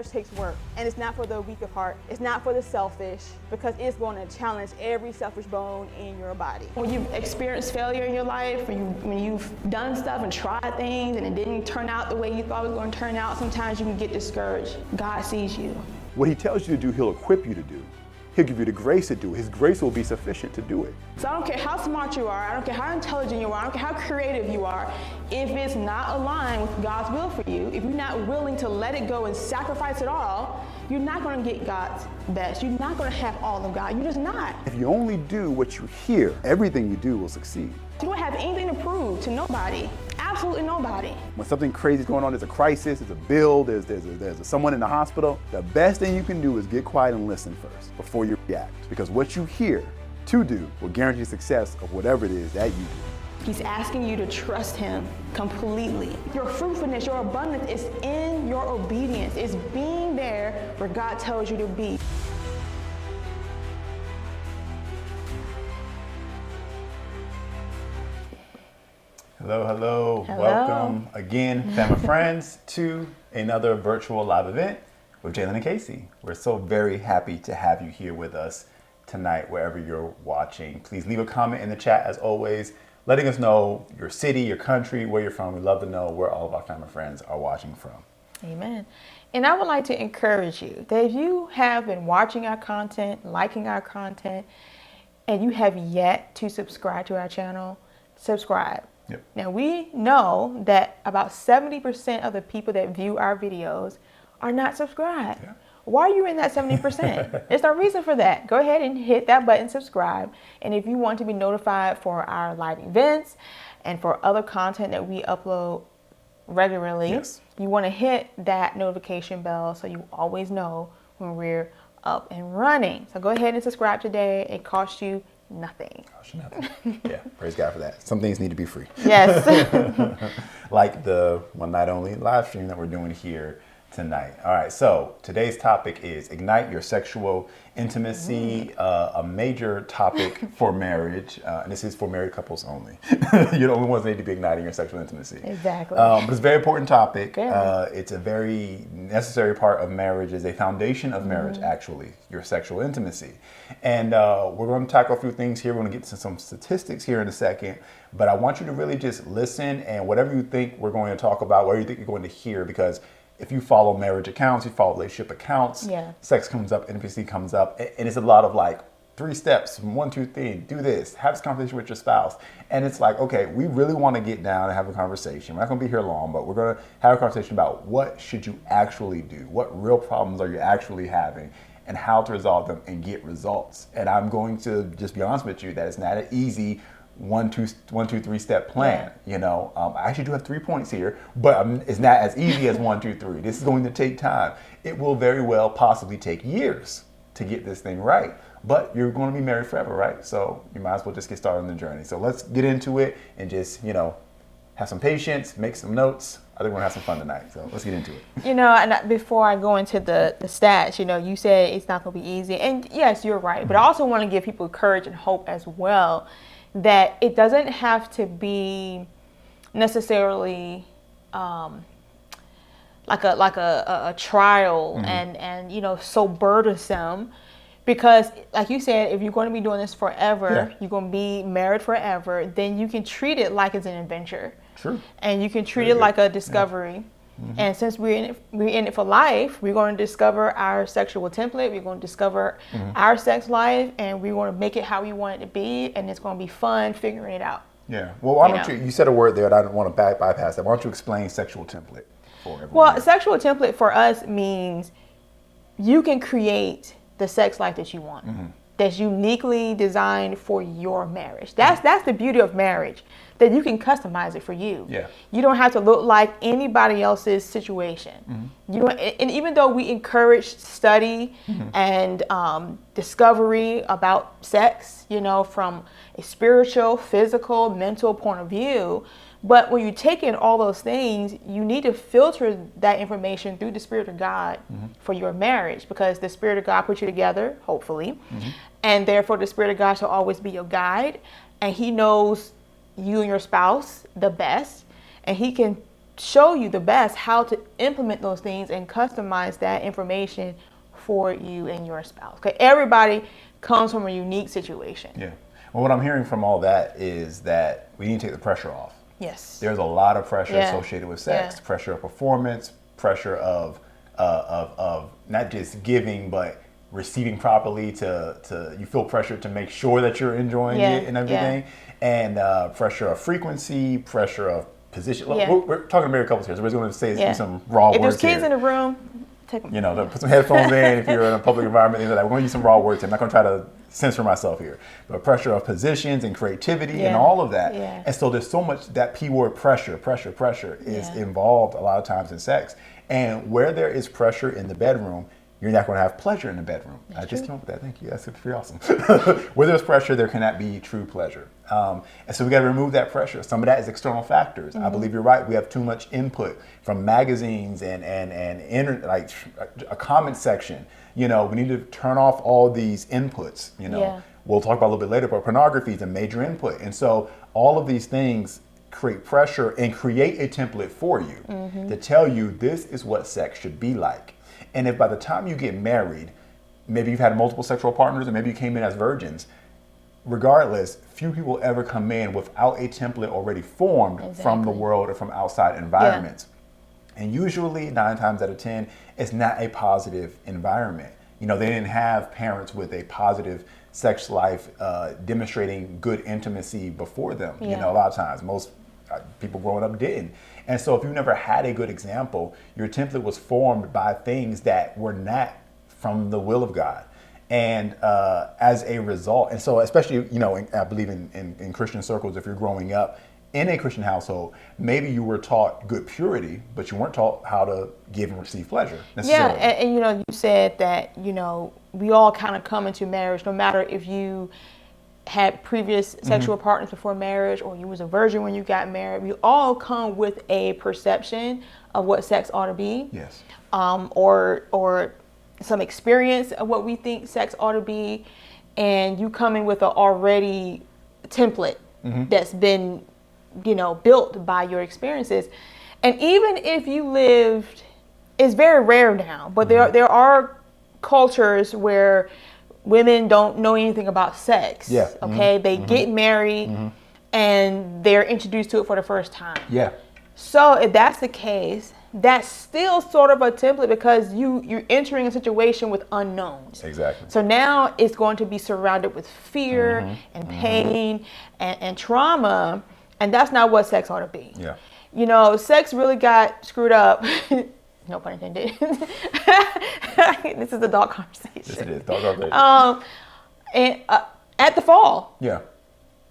marriage takes work, and it's not for the weak of heart. It's not for the selfish, because it's going to challenge every selfish bone in your body. When you've experienced failure in your life, when you've done stuff and tried things and it didn't turn out the way you thought it was going to turn out, sometimes you can get discouraged. God sees you. What he tells you to do, he'll equip you to do. He'll give you the grace to do it. His grace will be sufficient to do it. So I don't care how smart you are, I don't care how intelligent you are, I don't care how creative you are, if it's not aligned with God's will for you, if you're not willing to let it go and sacrifice it all, you're not going to get God's best. You're not going to have all of God. You're just not. If you only do what you hear, everything you do will succeed. You don't have anything to prove to nobody. Absolutely nobody. When something crazy is going on, there's a crisis, there's a bill, there's someone in the hospital, the best thing you can do is get quiet and listen first before you react. Because what you hear to do will guarantee success of whatever it is that you do. He's asking you to trust him completely. Your fruitfulness, your abundance is in your obedience. It's being there where God tells you to be. Hello, hello. Welcome again, family and friends, to another virtual live event with Jalen and Casey. We're so very happy to have you here with us tonight, wherever you're watching. Please leave a comment in the chat, as always, letting us know your city, your country, where you're from. We'd love to know where all of our family and friends are watching from. Amen. And I would like to encourage you that if you have been watching our content, liking our content, and you have yet to subscribe to our channel, subscribe. Yep. Now, we know that about 70% of the people that view our videos are not subscribed. Yeah. Why are you in that 70%? There's no reason for that. Go ahead and hit that button, subscribe. And if you want to be notified for our live events and for other content that we upload regularly, yes, you want to hit that notification bell so you always know when we're up and running. So go ahead and subscribe today. It costs you nothing. Gosh, nothing. Yeah, praise God for that. Some things need to be free. Yes. Like the one night only live stream that we're doing here tonight. All right, so today's topic is ignite your sexual intimacy, a major topic for marriage, and this is for married couples only. You're the only ones that need to be igniting your sexual intimacy. Exactly. But it's a very important topic. Yeah. It's a very necessary part of marriage, is a foundation of marriage, actually, your sexual intimacy. And we're going to tackle a few things here. We're going to get to some statistics here in a second, but I want you to really just listen, and whatever you think we're going to talk about, whatever you think you're going to hear, because if you follow marriage accounts, you follow relationship accounts, yeah, sex comes up, intimacy comes up, and it's a lot of like 3 steps, 1, 2, 3, do this, have this conversation with your spouse. And it's like, okay, we really want to get down and have a conversation. We're not going to be here long, but we're going to have a conversation about what should you actually do? What real problems are you actually having? And how to resolve them and get results. And I'm going to just be honest with you that it's not an easy 1, 2, 3 step plan. Yeah. You know, I actually do have 3 points here, but it's not as easy as 1, 2, 3. This is going to take time. It will very well possibly take years to get this thing right, but you're going to be married forever, right? So you might as well just get started on the journey. So let's get into it and just, you know, have some patience, make some notes. I think we're gonna have some fun tonight, so let's get into it. You know, and before I go into the stats, you know, you said it's not gonna be easy, and yes, you're right, but I also want to give people courage and hope as well, that it doesn't have to be necessarily like a trial and you know, so burdensome, because like you said, if you're going to be doing this forever, you're going to be married forever, then you can treat it like it's an adventure. True. And you can treat it like a discovery. And since we're in it for life, we're going to discover our sexual template. We're going to discover our sex life, and we want to make it how we want it to be, and it's going to be fun figuring it out. Yeah. Well, why don't you said a word there that I didn't want to bypass that. Why don't you explain sexual template for everyone? Well, sexual template for us means you can create the sex life that you want. That's uniquely designed for your marriage. That's the beauty of marriage, that you can customize it for you. Yeah. You don't have to look like anybody else's situation. You don't, and even though we encourage study and discovery about sex, you know, from a spiritual, physical, mental point of view, but when you take in all those things, you need to filter that information through the Spirit of God for your marriage, because the Spirit of God put you together, hopefully, and therefore the Spirit of God shall always be your guide, and He knows you and your spouse the best, and He can show you the best how to implement those things and customize that information for you and your spouse. Okay, everybody comes from a unique situation. Yeah. Well, what I'm hearing from all that is that we need to take the pressure off. Yes. There's a lot of pressure Yeah. associated with sex, Yeah. pressure of performance, pressure of not just giving, but receiving properly to you feel pressure to make sure that you're enjoying Yeah. it and everything. And pressure of frequency, pressure of position. Look, Yeah. we're talking to married couples here, so we're going to say Yeah. some raw If words there's kids here. in the room, take them. You know, put some headphones in if you're in a public environment, things like that. We're going to use some raw words here. I'm not going to try to censor myself here. But pressure of positions and creativity and Yeah. all of that. Yeah. And so there's so much, that P word, pressure is Yeah. involved a lot of times in sex. And where there is pressure in the bedroom, you're not going to have pleasure in the bedroom. I just came up with that. Thank you. That's pretty awesome. Where there's pressure, there cannot be true pleasure. And so we got to remove that pressure. Some of that is external factors. I believe you're right. We have too much input from magazines and like a comment section. You know, we need to turn off all these inputs. You know, Yeah. we'll talk about a little bit later, but pornography is a major input. And so all of these things create pressure and create a template for you to tell you this is what sex should be like. And if by the time you get married, maybe you've had multiple sexual partners and maybe you came in as virgins, regardless, few people ever come in without a template already formed from the world or from outside environments. And usually 9 times out of 10, it's not a positive environment. You know, they didn't have parents with a positive sex life demonstrating good intimacy before them. You know, a lot of times, most people growing up didn't. And so if you never had a good example, your template was formed by things that were not from the will of God. And as a result, and so especially, you know, I believe in Christian circles, if you're growing up in a Christian household, maybe you were taught good purity, but you weren't taught how to give and receive pleasure necessarily. Yeah, and you know, you said that, you know, we all kind of come into marriage, no matter if you had previous sexual partners before marriage or you was a virgin when you got married. We all come with a perception of what sex ought to be. Yes. Or some experience of what we think sex ought to be, and you come in with an already template that's been, you know, built by your experiences. And even if you lived, it's very rare now, but there are cultures where women don't know anything about sex. Yeah. Okay, they get married and they're introduced to it for the first time. Yeah. So if that's the case, that's still sort of a template because you're entering a situation with unknowns. Exactly. So now it's going to be surrounded with fear and pain and trauma, and that's not what sex ought to be. Yeah. You know, sex really got screwed up. No pun intended. This is a dog conversation. Yes, it is. Dog conversation. And at the fall, Yeah.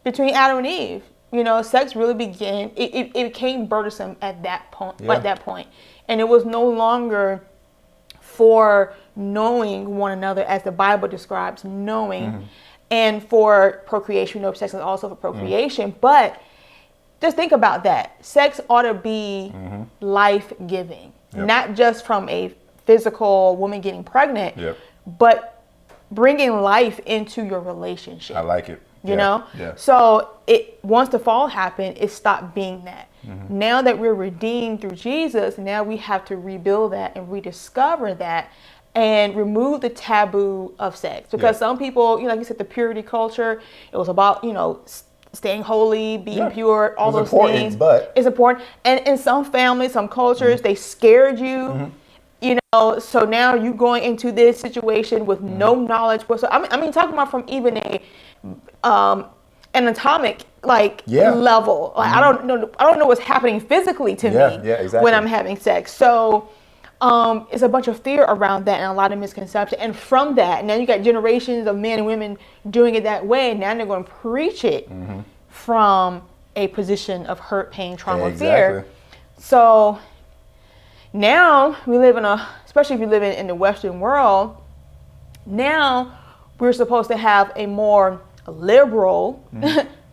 between Adam and Eve, you know, sex really began. It became burdensome at that point. Yeah. At that point, and it was no longer for knowing one another, as the Bible describes knowing, and for procreation. You know, sex is also for procreation, but just think about that. Sex ought to be life-giving, not just from a physical woman getting pregnant, but bringing life into your relationship. I like it. You know? Yeah. So once the fall happened, it stopped being that. Now that we're redeemed through Jesus, now we have to rebuild that and rediscover that and remove the taboo of sex. Because some people, you know, like you said, the purity culture, it was about, you know, staying holy, being pure, all those things. But it's important. And in some families, some cultures, they scared you. You know, so now you going into this situation with no knowledge whatsoever. I mean, talking about from even a anatomic level. Like I don't know what's happening physically to me exactly. when I'm having sex. So it's a bunch of fear around that and a lot of misconception. And from that, now you got generations of men and women doing it that way. And now they're going to preach it from a position of hurt, pain, trauma, fear. So now we live especially if you live in the Western world, now we're supposed to have a more liberal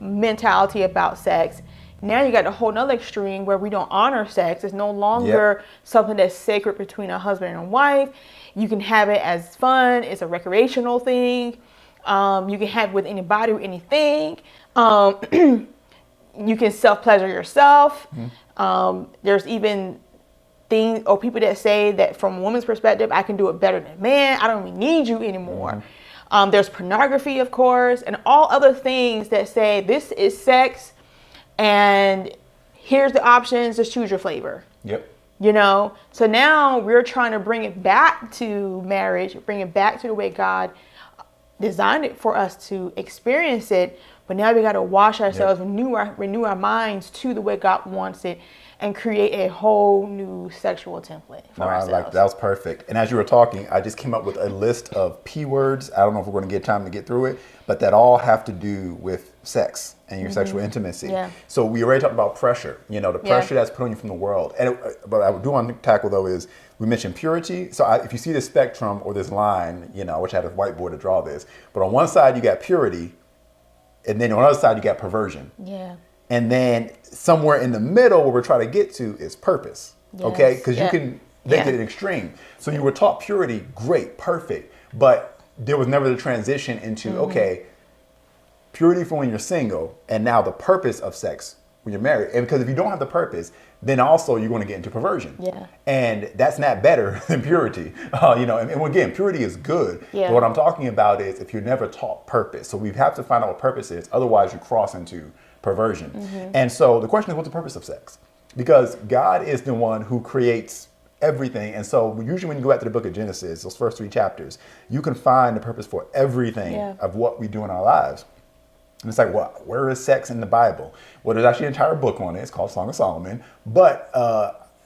mentality about sex. Now you got a whole nother extreme where we don't honor sex. It's no longer something that's sacred between a husband and a wife. You can have it as fun. It's a recreational thing. You can have it with anybody or anything. you can self-pleasure yourself. There's even things or people that say that from a woman's perspective, I can do it better than a man. I don't even need you anymore. There's pornography, of course, and all other things that say this is sex and here's the options, just choose your flavor. Yep. You know, so now we're trying to bring it back to marriage, bring it back to the way God designed it for us to experience it. But now we got to wash ourselves, renew our minds to the way God wants it, and create a whole new sexual template for ourselves. That was perfect. And as you were talking, I just came up with a list of P words. I don't know if we're going to get time to get through it, but that all have to do with sex and your sexual intimacy. Yeah. So we already talked about pressure, you know, the pressure that's put on you from the world. And but I do want to tackle though is we mentioned purity. So if you see this spectrum or this line, you know, I wish I had a whiteboard to draw this, but on one side you got purity, and then on the other side you got perversion. Yeah. And then somewhere in the middle where we're trying to get to is purpose. Okay? Because you can make it an extreme. So you were taught purity, great, perfect. But there was never the transition into, okay, purity for when you're single, and now the purpose of sex when you're married. And because if you don't have the purpose, then also you're going to get into perversion. Yeah. And that's not better than purity. You know, and again, purity is good. Yeah. But what I'm talking about is if you're never taught purpose. So we have to find out what purpose is. Otherwise, you cross into perversion. And so the question is, what's the purpose of sex? Because God is the one who creates everything. And so usually when you go back to the book of Genesis, those first 3 chapters, you can find the purpose for everything of what we do in our lives. And it's like, well, where is sex in the Bible? Well, there's actually an entire book on it. It's called Song of Solomon. But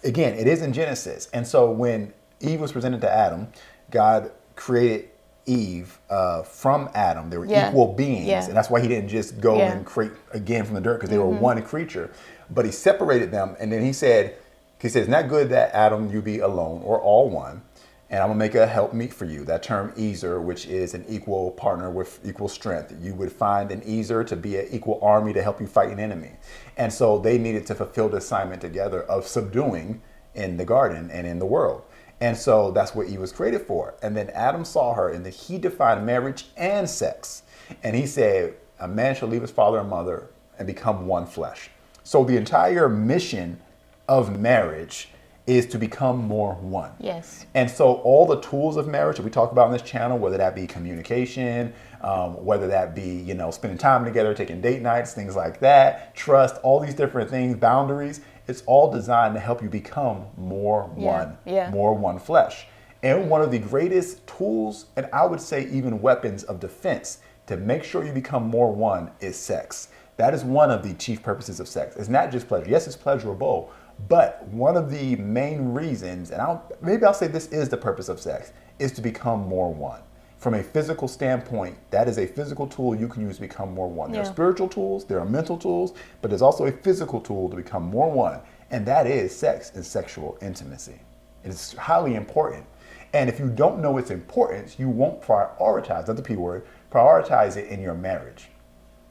again, it is in Genesis. And so when Eve was presented to Adam, God created Eve from Adam. They were equal beings. And that's why he didn't just go and create again from the dirt, because they were one creature. But he separated them. And then he said, it's not good that Adam, you be alone or all one. And I'm going to make a helpmeet for you. That term Ezer, which is an equal partner with equal strength. You would find an Ezer to be an equal army to help you fight an enemy. And so they needed to fulfill the assignment together of subduing in the garden and in the world. And so that's what Eve was created for. And then Adam saw her, and then he defined marriage and sex. And he said, a man shall leave his father and mother and become one flesh. So the entire mission of marriage is to become more one. Yes. And so all the tools of marriage that we talk about on this channel, whether that be communication, whether that be, you know, spending time together, taking date nights, things like that, trust, all these different things, boundaries, it's all designed to help you become more one, more one flesh. And one of the greatest tools, and I would say even weapons of defense to make sure you become more one is sex. That is one of the chief purposes of sex. It's not just pleasure. Yes, it's pleasurable, but one of the main reasons, and maybe I'll say this is the purpose of sex, is to become more one. From a physical standpoint, that is a physical tool you can use to become more one. There are spiritual tools, there are mental tools, but there's also a physical tool to become more one, and that is sex and sexual intimacy. It is highly important. And if you don't know its importance, you won't prioritize, that's the P word, prioritize it in your marriage.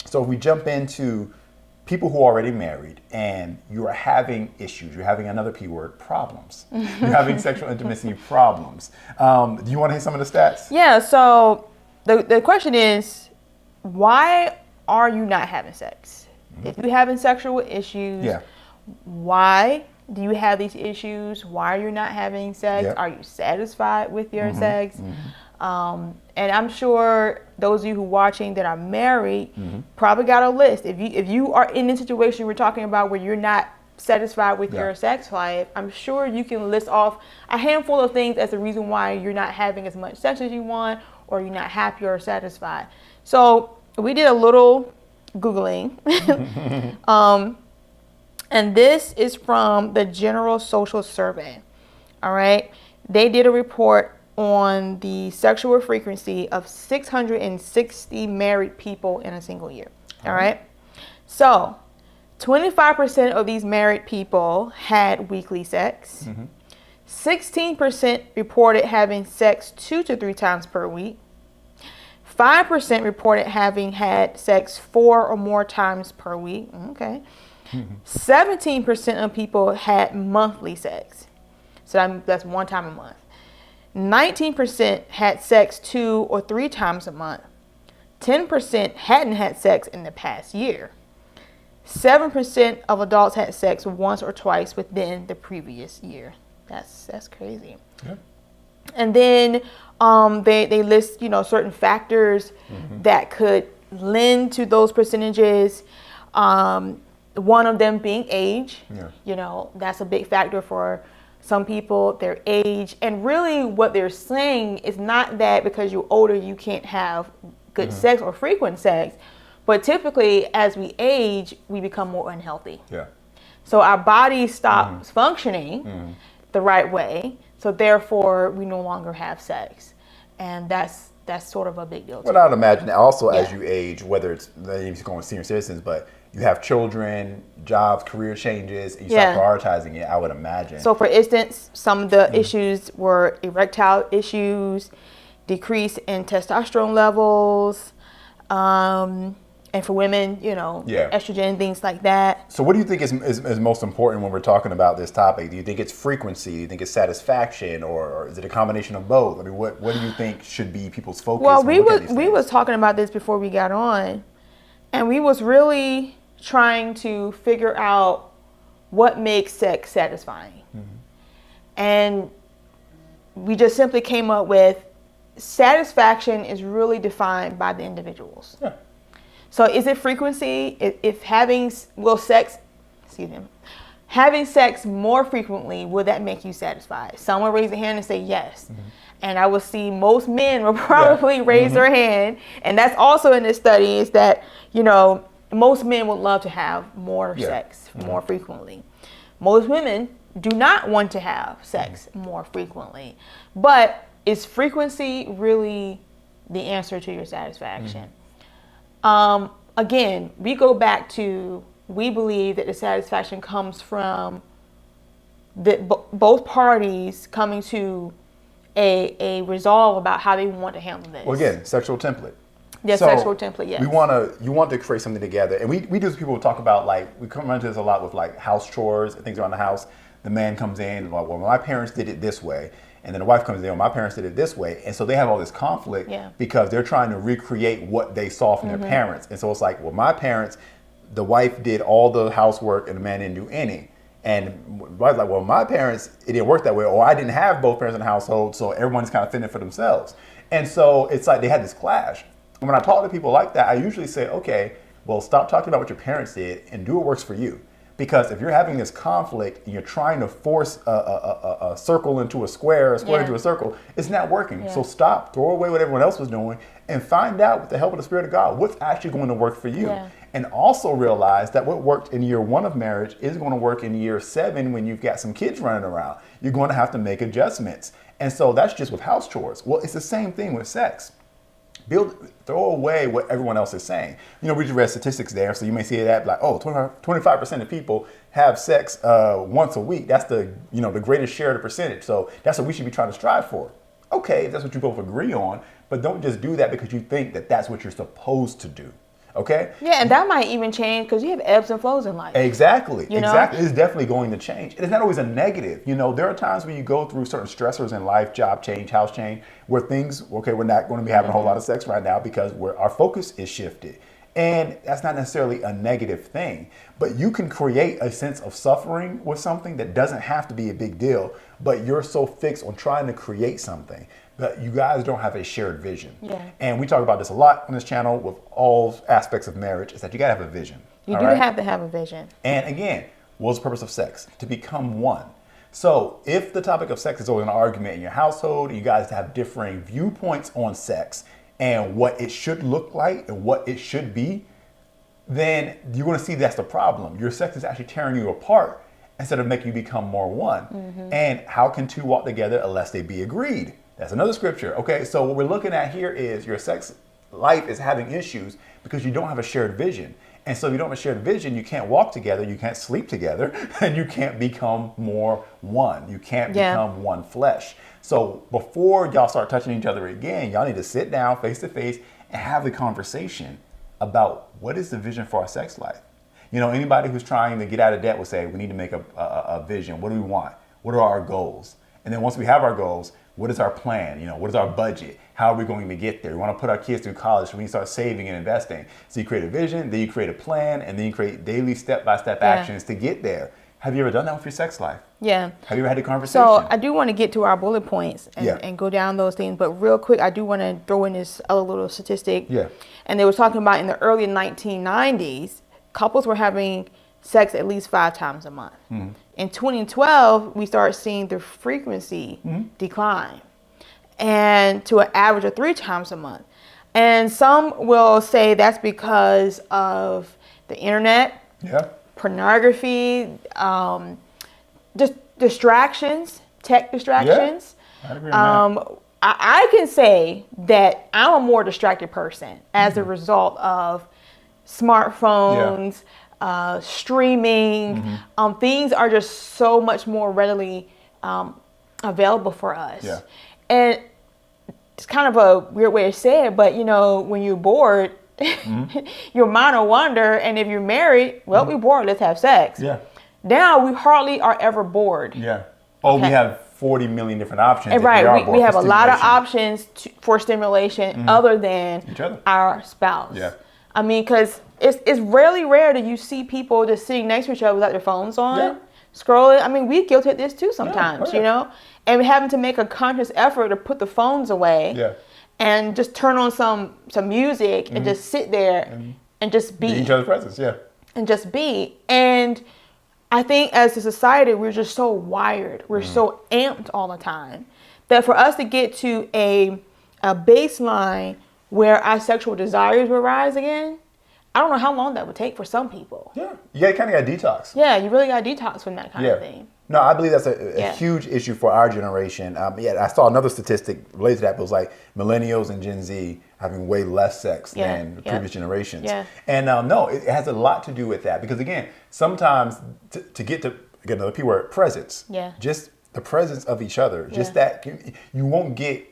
So if we jump into people who are already married and you are having issues, you're having another P word, problems. You're having sexual intimacy problems. Do you want to hear some of the stats? Yeah, so the question is, why are you not having sex? If you're having sexual issues, why do you have these issues? Why are you not having sex? Are you satisfied with your sex? And I'm sure those of you who are watching that are married probably got a list. If you are in the situation we're talking about where you're not satisfied with your sex life, I'm sure you can list off a handful of things as the reason why you're not having as much sex as you want, or you're not happy or satisfied. So we did a little Googling. And this is from the General Social Survey. All right. They did a report on the sexual frequency of 660 married people in a single year. All right. So 25% of these married people had weekly sex. 16% reported having sex 2 to 3 times per week. 5% reported having had sex 4 or more times per week. Okay. 17% of people had monthly sex. So that's 1 time a month. 19% had sex 2 or 3 times a month. 10% hadn't had sex in the past year. 7% of adults had sex once or twice within the previous year. That's crazy. Yeah. And then they list, certain factors that could lend to those percentages. One of them being age. Yeah. That's a big factor for some people, their age. And really what they're saying is not that because you're older you can't have good sex or frequent sex, but typically as we age we become more unhealthy. Yeah. So our body stops functioning the right way, so therefore we no longer have sex, and that's sort of a big deal. Well, I'd imagine also as you age, whether it's going with senior citizens, but you have children, jobs, career changes, and you start prioritizing it, I would imagine. So for instance, some of the issues were erectile issues, decrease in testosterone levels, and for women, estrogen, things like that. So what do you think is most important when we're talking about this topic? Do you think it's frequency? Do you think it's satisfaction? Or is it a combination of both? I mean, what do you think should be people's focus? Well, we was talking about this before we got on, and we was really trying to figure out what makes sex satisfying. And we just simply came up with satisfaction is really defined by the individuals. Yeah. So is it frequency? If having sex more frequently, would that make you satisfied? Someone raise their hand and say yes. And I will see most men will probably raise their hand. And that's also in this study is that, most men would love to have more sex more frequently. Most women do not want to have sex more frequently. But is frequency really the answer to your satisfaction? Again, we go back to, we believe that the satisfaction comes from both parties coming to a resolve about how they want to handle this. Well, again, sexual template. Yeah, so sexual template, yes. You want to create something together. And we do, people talk about, we come into this a lot with house chores and things around the house. The man comes in, well, my parents did it this way. And then the wife comes in, well, my parents did it this way. And so they have all this conflict because they're trying to recreate what they saw from their parents. And so it's like, well, my parents, the wife did all the housework and the man didn't do any. And the wife's like, well, my parents, it didn't work that way. Or I didn't have both parents in the household, so everyone's kind of fending for themselves. And so it's like they had this clash. And when I talk to people like that, I usually say, okay, well, stop talking about what your parents did and do what works for you. Because if you're having this conflict and you're trying to force a circle into a square into a circle, it's not working. So stop, throw away what everyone else was doing, and find out with the help of the Spirit of God what's actually going to work for you. And also realize that what worked in year 1 of marriage is going to work in year 7 when you've got some kids running around. You're going to have to make adjustments. And so that's just with house chores. Well, it's the same thing with sex. Throw away what everyone else is saying. We just read statistics there, so you may see that like, 25% of people have sex once a week. That's the greatest share of the percentage. So that's what we should be trying to strive for. Okay, if that's what you both agree on, but don't just do that because you think that that's what you're supposed to do. Okay? Yeah, and that might even change because you have ebbs and flows in life. Exactly. It's definitely going to change. It's not always a negative. There are times when you go through certain stressors in life, job change, house change, where things, we're not going to be having a whole lot of sex right now because our focus is shifted. And that's not necessarily a negative thing, but you can create a sense of suffering with something that doesn't have to be a big deal, but you're so fixed on trying to create something that you guys don't have a shared vision. And we talk about this a lot on this channel with all aspects of marriage, is that you gotta have a vision. You do have to have a vision. And again, what's the purpose of sex? To become one. So if the topic of sex is always an argument in your household, you guys have differing viewpoints on sex and what it should look like and what it should be, then you're going to see that's the problem. Your sex is actually tearing you apart instead of making you become more one. And how can two walk together unless they be agreed? That's another scripture. Okay, so what we're looking at here is your sex life is having issues because you don't have a shared vision. And so if you don't have a shared vision, you can't walk together, you can't sleep together, and you can't become more one. You can't become one flesh. So before y'all start touching each other again, y'all need to sit down face to face and have the conversation about what is the vision for our sex life. Anybody who's trying to get out of debt will say, we need to make a vision. What do we want? What are our goals? And then once we have our goals, What is our plan? What is our budget? How are we going to get there? We want to put our kids through college, so we need to start saving and investing. So you create a vision, then you create a plan, and then you create daily step-by-step actions to get there. Have you ever done that with your sex life? Yeah. Have you ever had a conversation? So I do want to get to our bullet points and go down those things. But real quick, I do want to throw in this other little statistic. Yeah. And they were talking about in the early 1990s, couples were having sex at least 5 times a month. Mm-hmm. In 2012, we started seeing the frequency decline and to an average of 3 times a month. And some will say that's because of the internet, pornography, just distractions, tech distractions. Yeah, I'd agree on that. I can say that I'm a more distracted person as a result of smartphones, streaming. Things are just so much more readily available for us. Yeah. And it's kind of a weird way to say it, but when you're bored, your mind will wander. And if you're married, well, we're bored, let's have sex. Yeah. Now we hardly are ever bored. Yeah. Oh, we have 40 million different options. And right, we have a lot of options for stimulation other than each other, our spouse. Yeah. I mean, because it's really rare that you see people just sitting next to each other without their phones on, scrolling. I mean, we guilty at this too sometimes, and having to make a conscious effort to put the phones away and just turn on some music and just sit there and just be. In each other's presence, And just be. And I think as a society, we're just so wired. We're so amped all the time that for us to get to a baseline where our sexual desires will rise again, I don't know how long that would take for some people. Yeah. You kind of got to detox. Yeah, you really got to detox from that kind of thing. No, I believe that's a huge issue for our generation. I saw another statistic related to that, but it was like millennials and Gen Z having way less sex than the previous generations. Yeah. And no, it has a lot to do with that because, again, sometimes to get another P word, presence. Yeah. Just the presence of each other. Just that you won't get,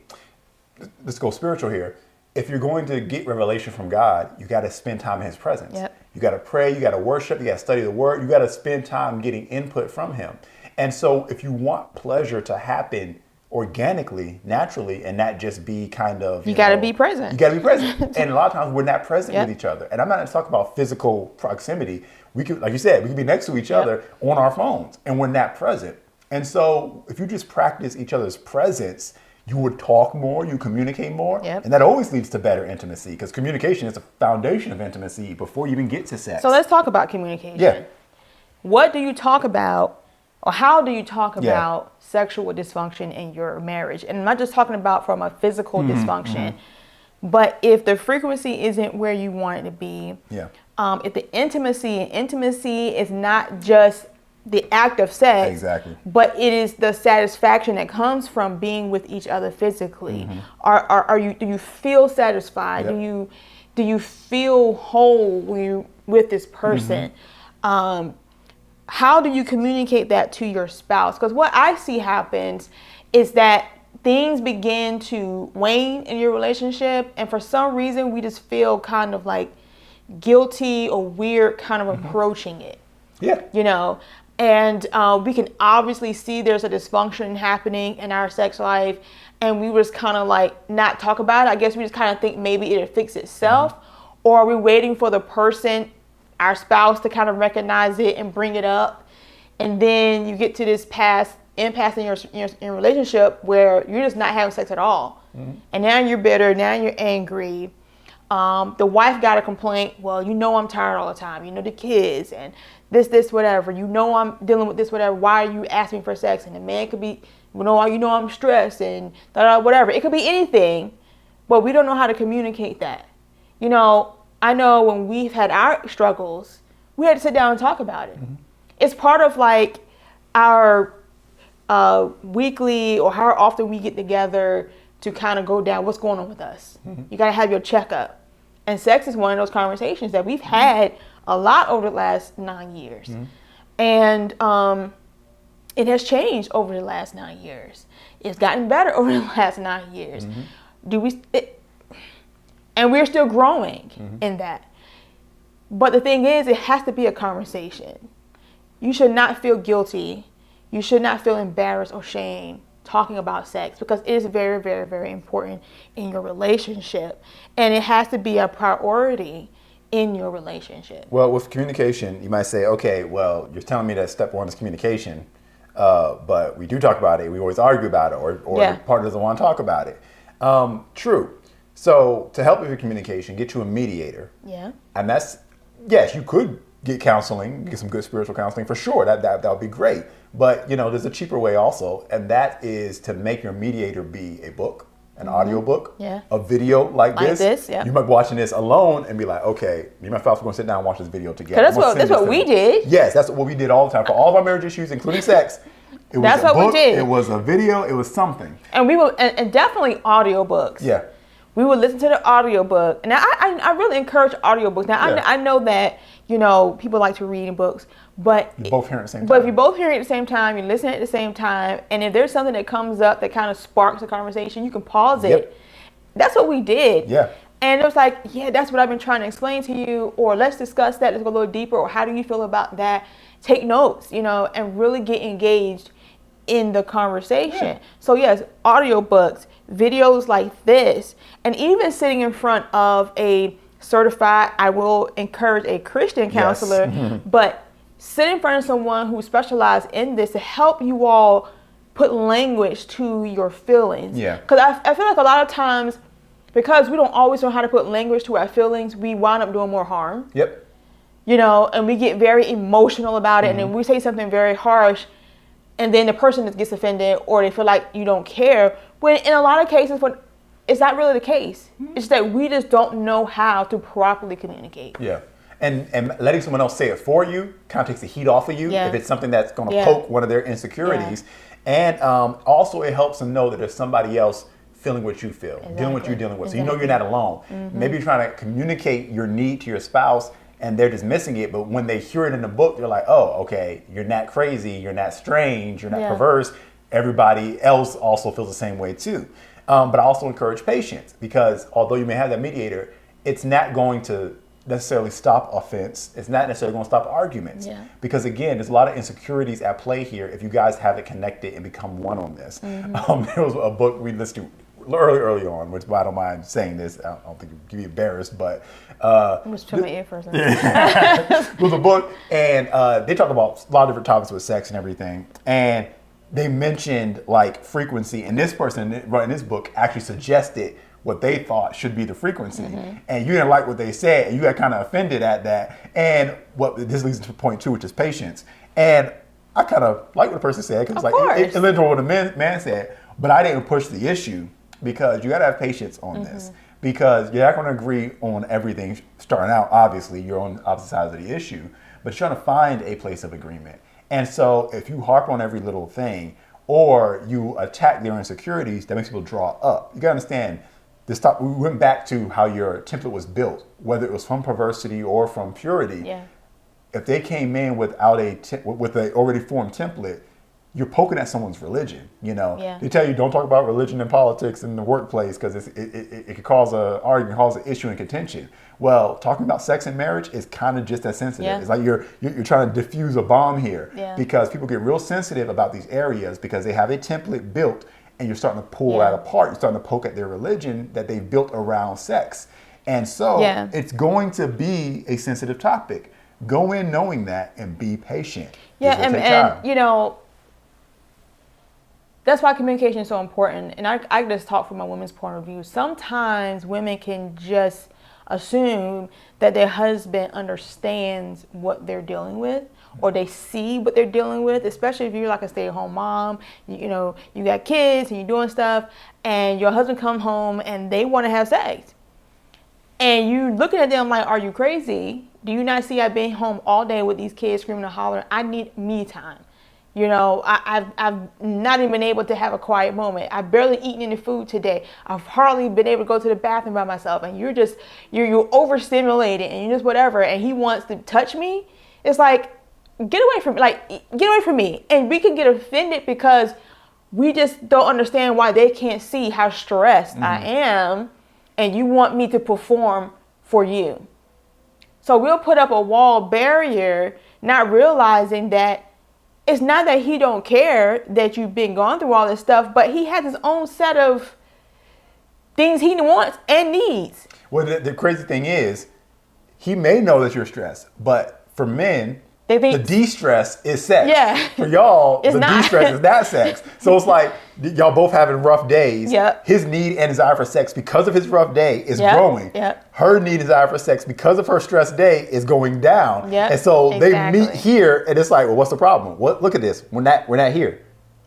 let's go spiritual here. If you're going to get revelation from God, you got to spend time in His presence. Yep. You got to pray, you got to worship, you got to study the Word, you got to spend time getting input from Him. And so if you want pleasure to happen organically, naturally, and not just be kind of, you got to be present. You got to be present. And a lot of times we're not present with each other. And I'm not talking about physical proximity. We could, like you said, we could be next to each other on our phones and we're not present. And so if you just practice each other's presence, you would talk more, you communicate more, and that always leads to better intimacy because communication is the foundation of intimacy before you even get to sex. So let's talk about communication. Yeah. What do you talk about, or how do you talk about sexual dysfunction in your marriage? And I'm not just talking about from a physical dysfunction, but if the frequency isn't where you want it to be, if the intimacy is not just the act of sex, but it is the satisfaction that comes from being with each other physically. Do you feel satisfied? Do you feel whole when you're with this person? How do you communicate that to your spouse? Because what I see happens is that things begin to wane in your relationship, and for some reason we just feel kind of like guilty or weird kind of approaching it. And we can obviously see there's a dysfunction happening in our sex life, and we just kind of like not talk about it. I guess we just kind of think maybe it'll fix itself, or are we waiting for the person, our spouse, to kind of recognize it and bring it up, and then you get to this impasse in your relationship where you're just not having sex at all, and now you're bitter, now you're angry. The wife got a complaint. Well, I'm tired all the time. The kids and this, whatever. I'm dealing with this, whatever. Why are you asking for sex? And the man could be, I'm stressed and whatever. It could be anything, but we don't know how to communicate that. I know when we've had our struggles, we had to sit down and talk about it. It's part of like our weekly or how often we get together to kind of go down what's going on with us. You got to have your checkup. And sex is one of those conversations that we've had a lot over the last 9 years. And it has changed over the last 9 years. It's gotten better over the last 9 years. And we're still growing in that. But the thing is, it has to be a conversation. You should not feel guilty. You should not feel embarrassed or shame talking about sex, because it is very, very, very important in your relationship, and it has to be a priority in your relationship. Well, with communication, you might say, okay, well, you're telling me that step one is communication, but we do talk about it. We always argue about it, or the partner doesn't want to talk about it. True. So to help with your communication, get you a mediator. Yeah. And that's, yes, you could get counseling, get some good spiritual counseling for sure. That would be great. But, there's a cheaper way also, and that is to make your mediator be a book, an audio book, a video like this. You might be watching this alone and be like, okay, me and my spouse are going to sit down and watch this video together. That's what we did. Yes, that's what we did all the time for all of our marriage issues, including sex. It was a book, we did. It was a video, it was something. And we were, and definitely audiobooks. Yeah. We would listen to the audiobook. And I really encourage audiobooks. Now, I know that, people like to read in books, but you're both hearing at the same time. But if you're both hearing at the same time, you're listening at the same time, and if there's something that comes up that kind of sparks a conversation, you can pause it. Yep. That's what we did. Yeah. And it was like, that's what I've been trying to explain to you, or let's discuss that, let's go a little deeper, or how do you feel about that? Take notes, and really get engaged in the conversation. Yeah. So yes, audiobooks, videos like this, and even sitting in front of a certified, I will encourage a Christian counselor, but sit in front of someone who specializes in this to help you all put language to your feelings. Yeah. Because I feel like a lot of times, because we don't always know how to put language to our feelings, we wind up doing more harm. Yep. And we get very emotional about it, and then we say something very harsh, and then the person just gets offended, or they feel like you don't care. When in a lot of cases, it's not really the case. It's that we just don't know how to properly communicate. Yeah. And letting someone else say it for you kind of takes the heat off of you if it's something that's going to poke one of their insecurities. And also it helps them know that there's somebody else feeling what you feel, dealing with what you're dealing with. So you're not alone. Maybe you're trying to communicate your need to your spouse and they're just missing it. But when they hear it in the book, they're like, oh, okay, you're not crazy, you're not strange, you're not perverse. Everybody else also feels the same way too. But I also encourage patience, because although you may have that mediator, it's not going to necessarily stop offense. It's not necessarily going to stop arguments. Because again, there's a lot of insecurities at play here if you guys have it connected and become one on this. There was a book we listened to early on, which I don't mind saying this. I don't think you'd be embarrassed, but I'm just trying my ear for a second. It was a book, and they talked about a lot of different topics with sex and everything. And they mentioned like frequency, and this person in this book actually suggested what they thought should be the frequency, and you didn't like what they said, and you got kind of offended at that. And this leads to point two, which is patience. And I kind of like what the person said, because it led to what the man said, but I didn't push the issue, because you got to have patience on this, because you're not going to agree on everything starting out. Obviously, you're on opposite sides of the issue, but you're trying to find a place of agreement. And so if you harp on every little thing, or you attack their insecurities, that makes people draw up. You got to understand, we went back to how your template was built, whether it was from perversity or from purity. If they came in without with an already formed template, you're poking at someone's religion. They tell you don't talk about religion and politics in the workplace, because it could cause an argument, cause an issue and contention. Well, talking about sex and marriage is kind of just as sensitive. It's like you're trying to diffuse a bomb here, because people get real sensitive about these areas because they have a template built, and you're starting to pull that apart. You're starting to poke at their religion that they've built around sex. And so it's going to be a sensitive topic. Go in knowing that and be patient. And that's why communication is so important. And I just talk from a woman's point of view. Sometimes women can just assume that their husband understands what they're dealing with, or they see what they're dealing with, especially if you're like a stay-at-home mom, you got kids and you're doing stuff, and your husband come home and they want to have sex. And you looking at them like, are you crazy? Do you not see I've been home all day with these kids screaming and hollering? I need me time. I've not even been able to have a quiet moment. I've barely eaten any food today. I've hardly been able to go to the bathroom by myself. And you're overstimulated and you're just whatever. And he wants to touch me. It's like, get away from me. And we can get offended because we just don't understand why they can't see how stressed I am. And you want me to perform for you. So we'll put up a wall barrier, not realizing that it's not that he don't care that you've been going through all this stuff, but he has his own set of things he wants and needs. Well, the crazy thing is, he may know that you're stressed, but for men, They think the de-stress is sex. Yeah. For y'all, It's the not. de-stress is not sex. So it's like y'all both having rough days. Yep. His need and desire for sex because of his rough day is Yep. growing. Yep. Her need and desire for sex because of her stressed day is going down. Yep. And so they Exactly. meet here, and it's like, well, what's the problem? Look at this. We're not here.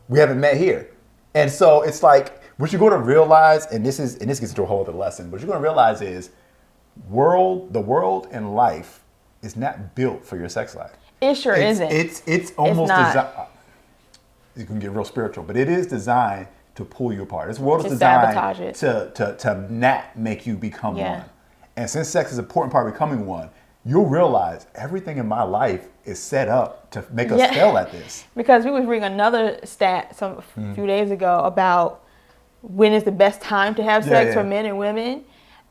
We haven't met here. And so it's like, what you're going to realize, and this gets into a whole other lesson, what you're going to realize is the world and life is not built for your sex life. It sure isn't. It's almost not. designed. You can get real spiritual, but it is designed to pull you apart. This world is To designed sabotage it. to not make you become Yeah. one. And since sex is an important part of becoming one, you'll realize everything in my life is set up to make us Yeah. fail at this. Because we was reading another stat a few days ago about when is the best time to have sex for men and women.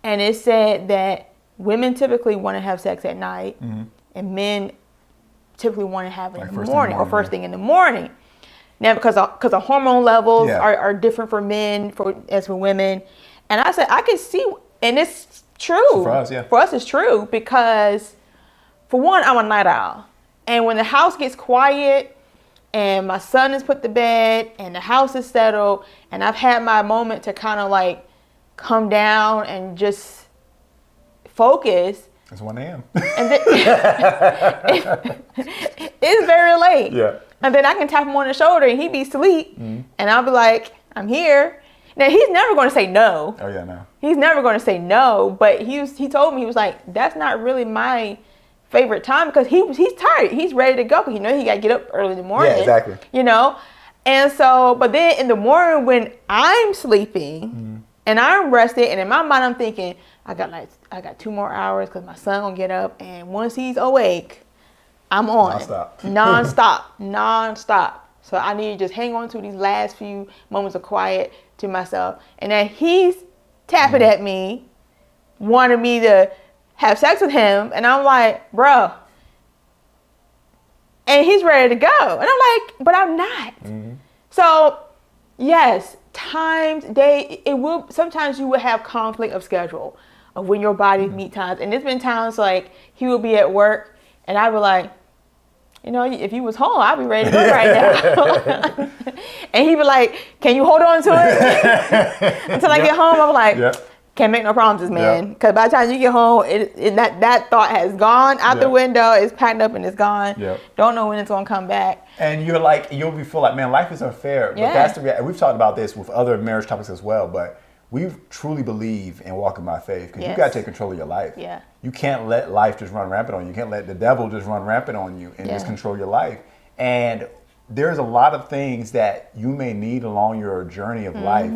And it said that women typically want to have sex at night and men typically want to have it Like in the first morning thing in the or first morning, thing in the morning. Now, because of hormone levels Yeah. are different for men as for women. And I said, I can see, and it's true. For us, yeah. For us, it's true because, for one, I'm a night owl. And when the house gets quiet and my son is put to bed and the house is settled and I've had my moment to kind of like come down and just focus, It's 1 a.m. and then it's very late. Yeah. And then I can tap him on the shoulder and he be asleep. And I'll be like, I'm here. Now, he's never going to say no. Oh yeah, no. He's never going to say no. But he told me, he was like, that's not really my favorite time because he's tired. He's ready to go because he got to get up early in the morning. Yeah, exactly. You know? And so, but then in the morning when I'm sleeping and I'm rested and in my mind I'm thinking, I got 2 more hours because my son gonna get up, and once he's awake, I'm on nonstop. So I need to just hang on to these last few moments of quiet to myself. And then he's tapping at me, wanting me to have sex with him, and I'm like, bro. And he's ready to go, and I'm like, but I'm not. So yes, sometimes you will have conflict of schedule of when your bodies meet times. And there's been times like he will be at work and I would like, you know, if you was home, I'd be ready to go right now. And he'd be like, can you hold on to it until I get home? I'm like, can't make no promises, man. Because by the time you get home, that thought has gone out the window. It's packed up and it's gone. Don't know when it's going to come back. And you'll feel like, man, life is unfair. But that's the reality. We've talked about this with other marriage topics as well, but we truly believe in walking by faith because you got to take control of your life. You can't let life just run rampant on you. You can't let the devil just run rampant on you and just control your life. And there's a lot of things that you may need along your journey of life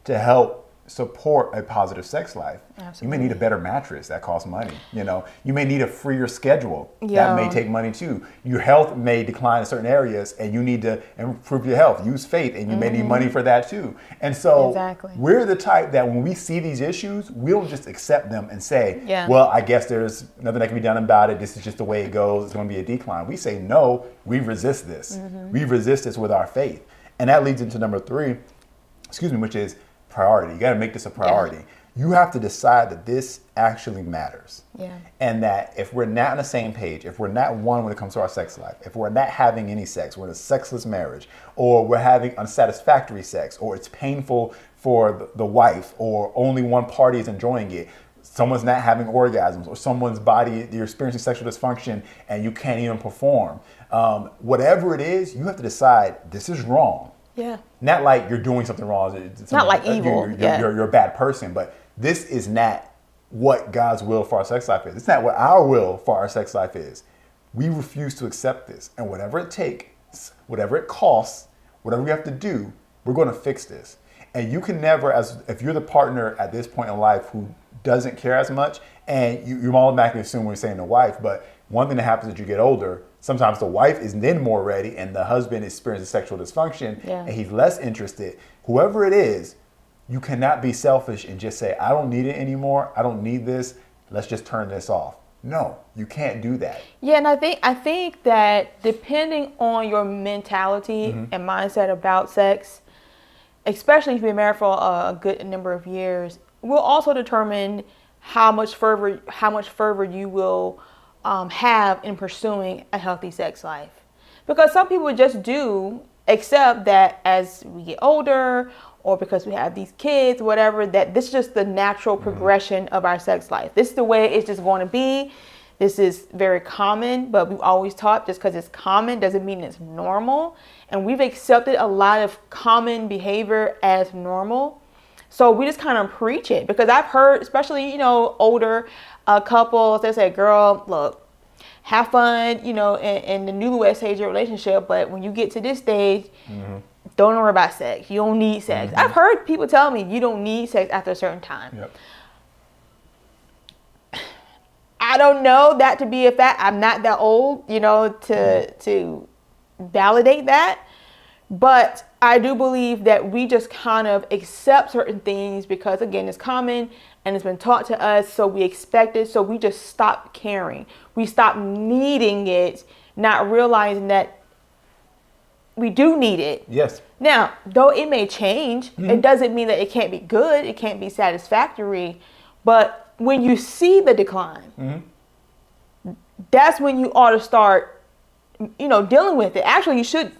to help support a positive sex life. You may need a better mattress that costs money. You know, you may need a freer schedule that may take money too. Your health may decline in certain areas and you need to improve your health. Use faith, and you may need money for that too. And so we're the type that when we see these issues, we don't just accept them and say, well, I guess there's nothing that can be done about it. This is just the way it goes. It's going to be a decline. We say, no, we resist this. We resist this with our faith. And that leads into number 3, which is priority. You got to make this a priority. You have to decide that this actually matters. And that if we're not on the same page, if we're not one when it comes to our sex life, if we're not having any sex, we're in a sexless marriage, or we're having unsatisfactory sex, or it's painful for the wife, or only one party is enjoying it, someone's not having orgasms, or someone's body, you're experiencing sexual dysfunction and you can't even perform. Whatever it is, you have to decide this is wrong. Not like you're doing something wrong. It's not like evil. You're a bad person, but this is not what God's will for our sex life is. It's not what our will for our sex life is. We refuse to accept this. And whatever it takes, whatever it costs, whatever we have to do, we're going to fix this. And you can never, if you're the partner at this point in life who doesn't care as much, and you automatically assume we're saying the wife, but one thing that happens as you get older, sometimes the wife is then more ready and the husband experiences sexual dysfunction and he's less interested. Whoever it is, you cannot be selfish and just say, I don't need it anymore. I don't need this. Let's just turn this off. No, you can't do that. Yeah, and I think that depending on your mentality and mindset about sex, especially if you've been married for a good number of years, will also determine how much fervor you will have in pursuing a healthy sex life. Because some people just do accept that as we get older, or because we have these kids, whatever, that this is just the natural progression of our sex life. This is the way it's just going to be. This is very common, but we've always taught just because it's common doesn't mean it's normal. And we've accepted a lot of common behavior as normal. So we just kind of preach it, because I've heard, especially, older couples, they say, girl, look, have fun, in the newlywed stage of your relationship. But when you get to this stage, don't worry about sex. You don't need sex. I've heard people tell me you don't need sex after a certain time. Yep. I don't know that to be a fact. I'm not that old, to validate that. But I do believe that we just kind of accept certain things because, again, it's common and it's been taught to us. So we expect it. So we just stop caring. We stop needing it, not realizing that we do need it. Yes. Now, though it may change, it doesn't mean that it can't be good. It can't be satisfactory. But when you see the decline, that's when you ought to start, dealing with it. Actually, you should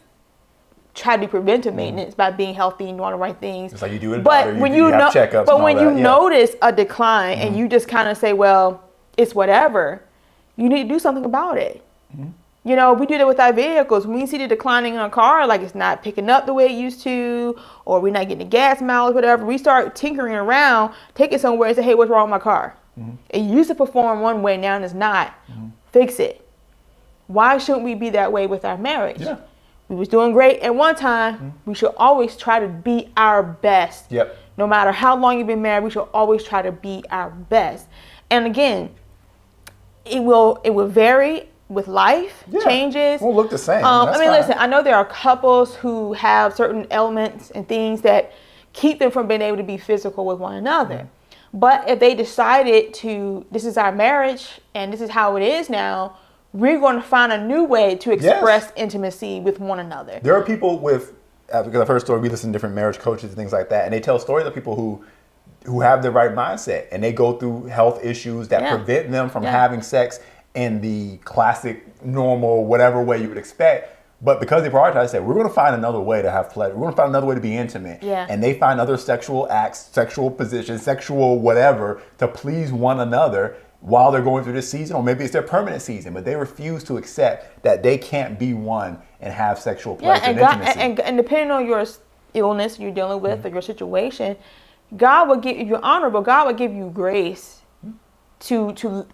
try to do preventive maintenance by being healthy and doing all the right things. It's like you do it. But when you have checkups. But when you notice a decline and you just kind of say, well, it's whatever, you need to do something about it. We do that with our vehicles. When we see the declining in a car, like it's not picking up the way it used to, or we're not getting the gas mileage, whatever, we start tinkering around, take it somewhere and say, hey, what's wrong with my car? It used to perform one way, now it's not. Fix it. Why shouldn't we be that way with our marriage? Yeah. We was doing great at one time. We should always try to be our best. Yep. No matter how long you've been married, we should always try to be our best. And again, it will vary with life changes. Won't look the same. Listen, I know there are couples who have certain elements and things that keep them from being able to be physical with one another. But if they decided this is our marriage and this is how it is now, we're going to find a new way to express intimacy with one another. There are people because I've heard stories, we listen to different marriage coaches and things like that, and they tell stories of people who have the right mindset and they go through health issues that prevent them from having sex in the classic, normal, whatever way you would expect. But because they prioritize that, we're going to find another way to have pleasure. We're going to find another way to be intimate. Yeah. And they find other sexual acts, sexual positions, sexual whatever to please one another while they're going through this season, or maybe it's their permanent season, but they refuse to accept that they can't be one and have sexual pleasure and intimacy. And depending on your illness you're dealing with or your situation, God will give, if you're honorable, God will give you grace to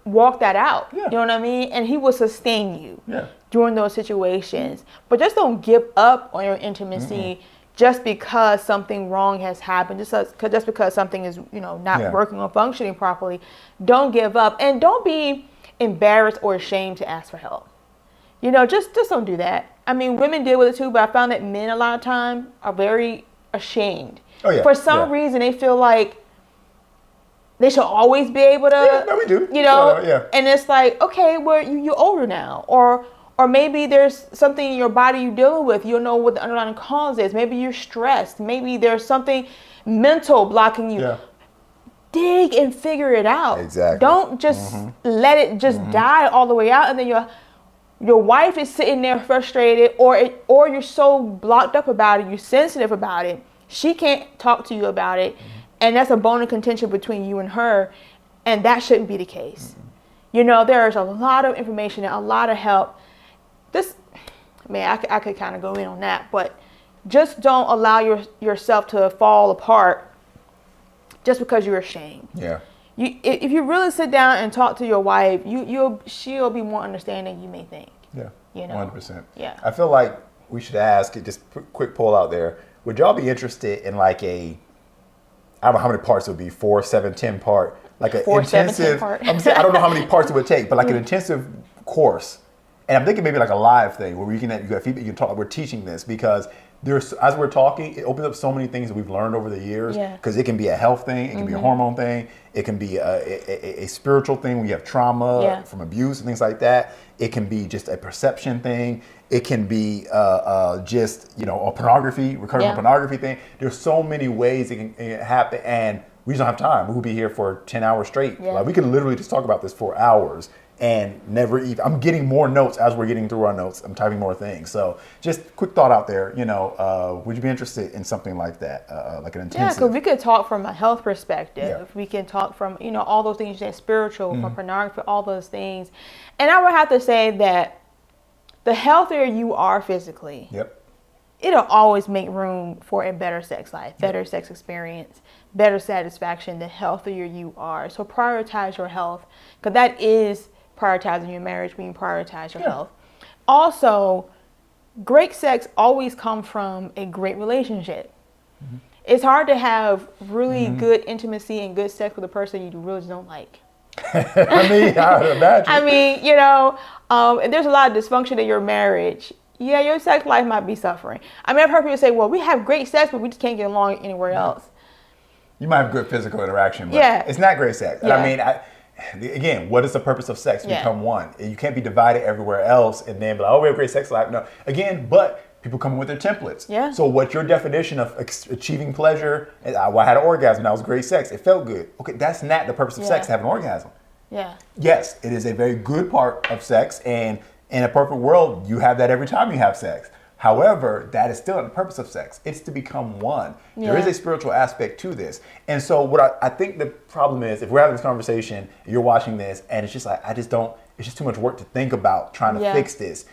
walk that out. Yeah. You know what I mean? And He will sustain you during those situations. But just don't give up on your intimacy just because something wrong has happened, just because something is not working or functioning properly. Don't give up, and don't be embarrassed or ashamed to ask for help. Just don't do that. I mean, women deal with it too, but I found that men a lot of time are very ashamed. Oh, yeah. For some reason, they feel like they should always be able to. Yeah, no, we do. And it's like, okay, well, you're older now, or maybe there's something in your body you're dealing with. You don't know what the underlying cause is. Maybe you're stressed. Maybe there's something mental blocking you. Yeah. Dig and figure it out. Exactly. Don't just let it just die all the way out, and then your wife is sitting there frustrated, or you're so blocked up about it, you're sensitive about it. She can't talk to you about it, and that's a bone of contention between you and her, and that shouldn't be the case. There's a lot of information and a lot of help. I could kind of go in on that, but just don't allow yourself to fall apart just because you're ashamed. Yeah. If you really sit down and talk to your wife, she'll be more understanding than you may think. Yeah. 100%. Yeah. I feel like we should ask, just quick poll out there. Would y'all be interested in like I don't know how many parts it would be, 4, 7, 10 part, like an intensive. I don't know how many parts it would take, but like an intensive course. And I'm thinking maybe like a live thing where you got feedback, you can talk. We're teaching this because as we're talking, it opens up so many things that we've learned over the years. Yeah. Because it can be a health thing, it can be a hormone thing, it can be a spiritual thing when you have trauma from abuse and things like that. It can be just a perception thing. It can be just, a pornography, recurring pornography thing. There's so many ways it can happen, and we just don't have time. We'll be here for 10 hours straight. Yeah. Like, we can literally just talk about this for hours and never even. I'm getting more notes as we're getting through our notes. I'm typing more things. So just quick thought out there, would you be interested in something like that, like an intensive? Yeah, because we could talk from a health perspective. Yeah. We can talk from, all those things you said, spiritual, from pornography, all those things. And I would have to say that the healthier you are physically, it'll always make room for a better sex life, better sex experience, better satisfaction the healthier you are. So prioritize your health, because that is prioritizing your marriage when you prioritize your health. Also, great sex always comes from a great relationship. It's hard to have really good intimacy and good sex with a person you really don't like. I mean, I would imagine. I mean, if there's a lot of dysfunction in your marriage, your sex life might be suffering. I mean, I've heard people say, well, we have great sex, but we just can't get along anywhere else. You might have good physical interaction, but it's not great sex. Yeah. I mean, again, what is the purpose of sex? Become one. You can't be divided everywhere else and then be like, oh, we have great sex life. No, again, but people come in with their templates. Yeah. So what's your definition of achieving pleasure? I had an orgasm. That was great sex. It felt good. Okay, that's not the purpose of sex, to have an orgasm. Yeah. Yes, it is a very good part of sex, and in a perfect world, you have that every time you have sex. However, that is still not the purpose of sex. It's to become one. Yeah. There is a spiritual aspect to this. And so what I think the problem is, if we're having this conversation, you're watching this, and it's just like, it's just too much work to think about trying to fix this.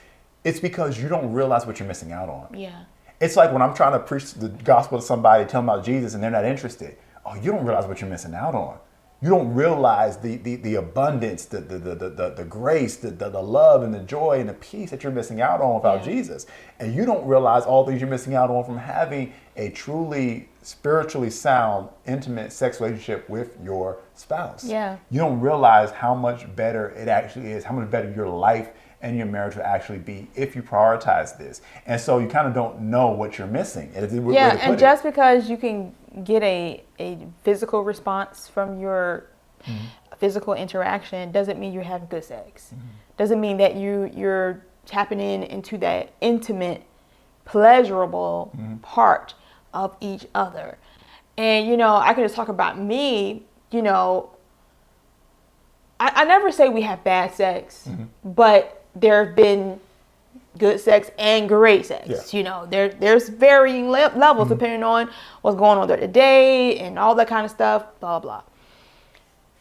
It's because you don't realize what you're missing out on. Yeah. It's like when I'm trying to preach the gospel to somebody, tell them about Jesus, and they're not interested. Oh, you don't realize what you're missing out on. You don't realize the abundance, the grace, the love and the joy and the peace that you're missing out on without Jesus. And you don't realize all the things you're missing out on from having a truly spiritually sound, intimate sex relationship with your spouse. Yeah. You don't realize how much better it actually is, how much better your life and your marriage will actually be if you prioritize this. And so you kind of don't know what you're missing. And just because you can get a physical response from your physical interaction doesn't mean you're having good sex. Doesn't mean that you're tapping into that intimate, pleasurable part of each other. And, I can just talk about me, I never say we have bad sex, but there have been good sex and great sex. Yeah. There's varying levels depending on what's going on there today and all that kind of stuff, blah, blah.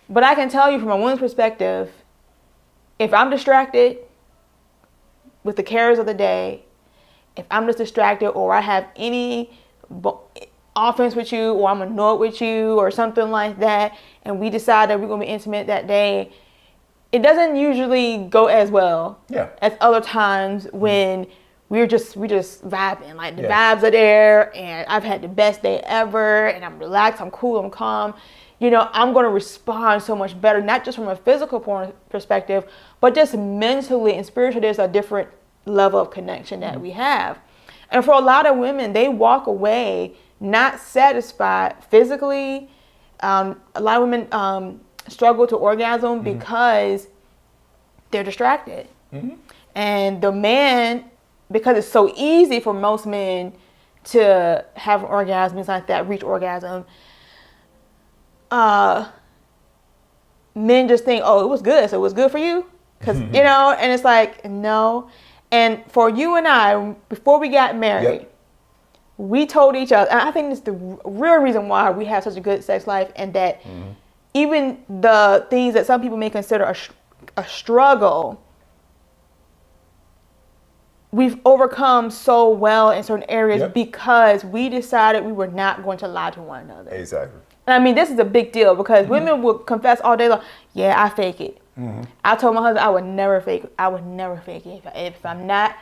But I can tell you from a woman's perspective, if I'm distracted with the cares of the day, if I'm just distracted or I have any offense with you or I'm annoyed with you or something like that, and we decide that we're going to be intimate that day, it doesn't usually go as well as other times when we're just vibing. Like the vibes are there and I've had the best day ever and I'm relaxed, I'm cool, I'm calm. I'm going to respond so much better, not just from a physical perspective, but just mentally and spiritually. There's a different level of connection that we have. And for a lot of women, they walk away not satisfied physically. A lot of women struggle to orgasm because they're distracted. And the man, because it's so easy for most men to have an orgasm, things like that, reach orgasm, men just think, oh, it was good, so it was good for you? Because, and it's like, no. And for you and I, before we got married, we told each other, and I think it's the real reason why we have such a good sex life, and that even the things that some people may consider a struggle, we've overcome so well in certain areas because we decided we were not going to lie to one another. Exactly. And I mean, this is a big deal because women will confess all day long, yeah, I fake it. I told my husband I would never fake it. I would never fake it. If I'm not,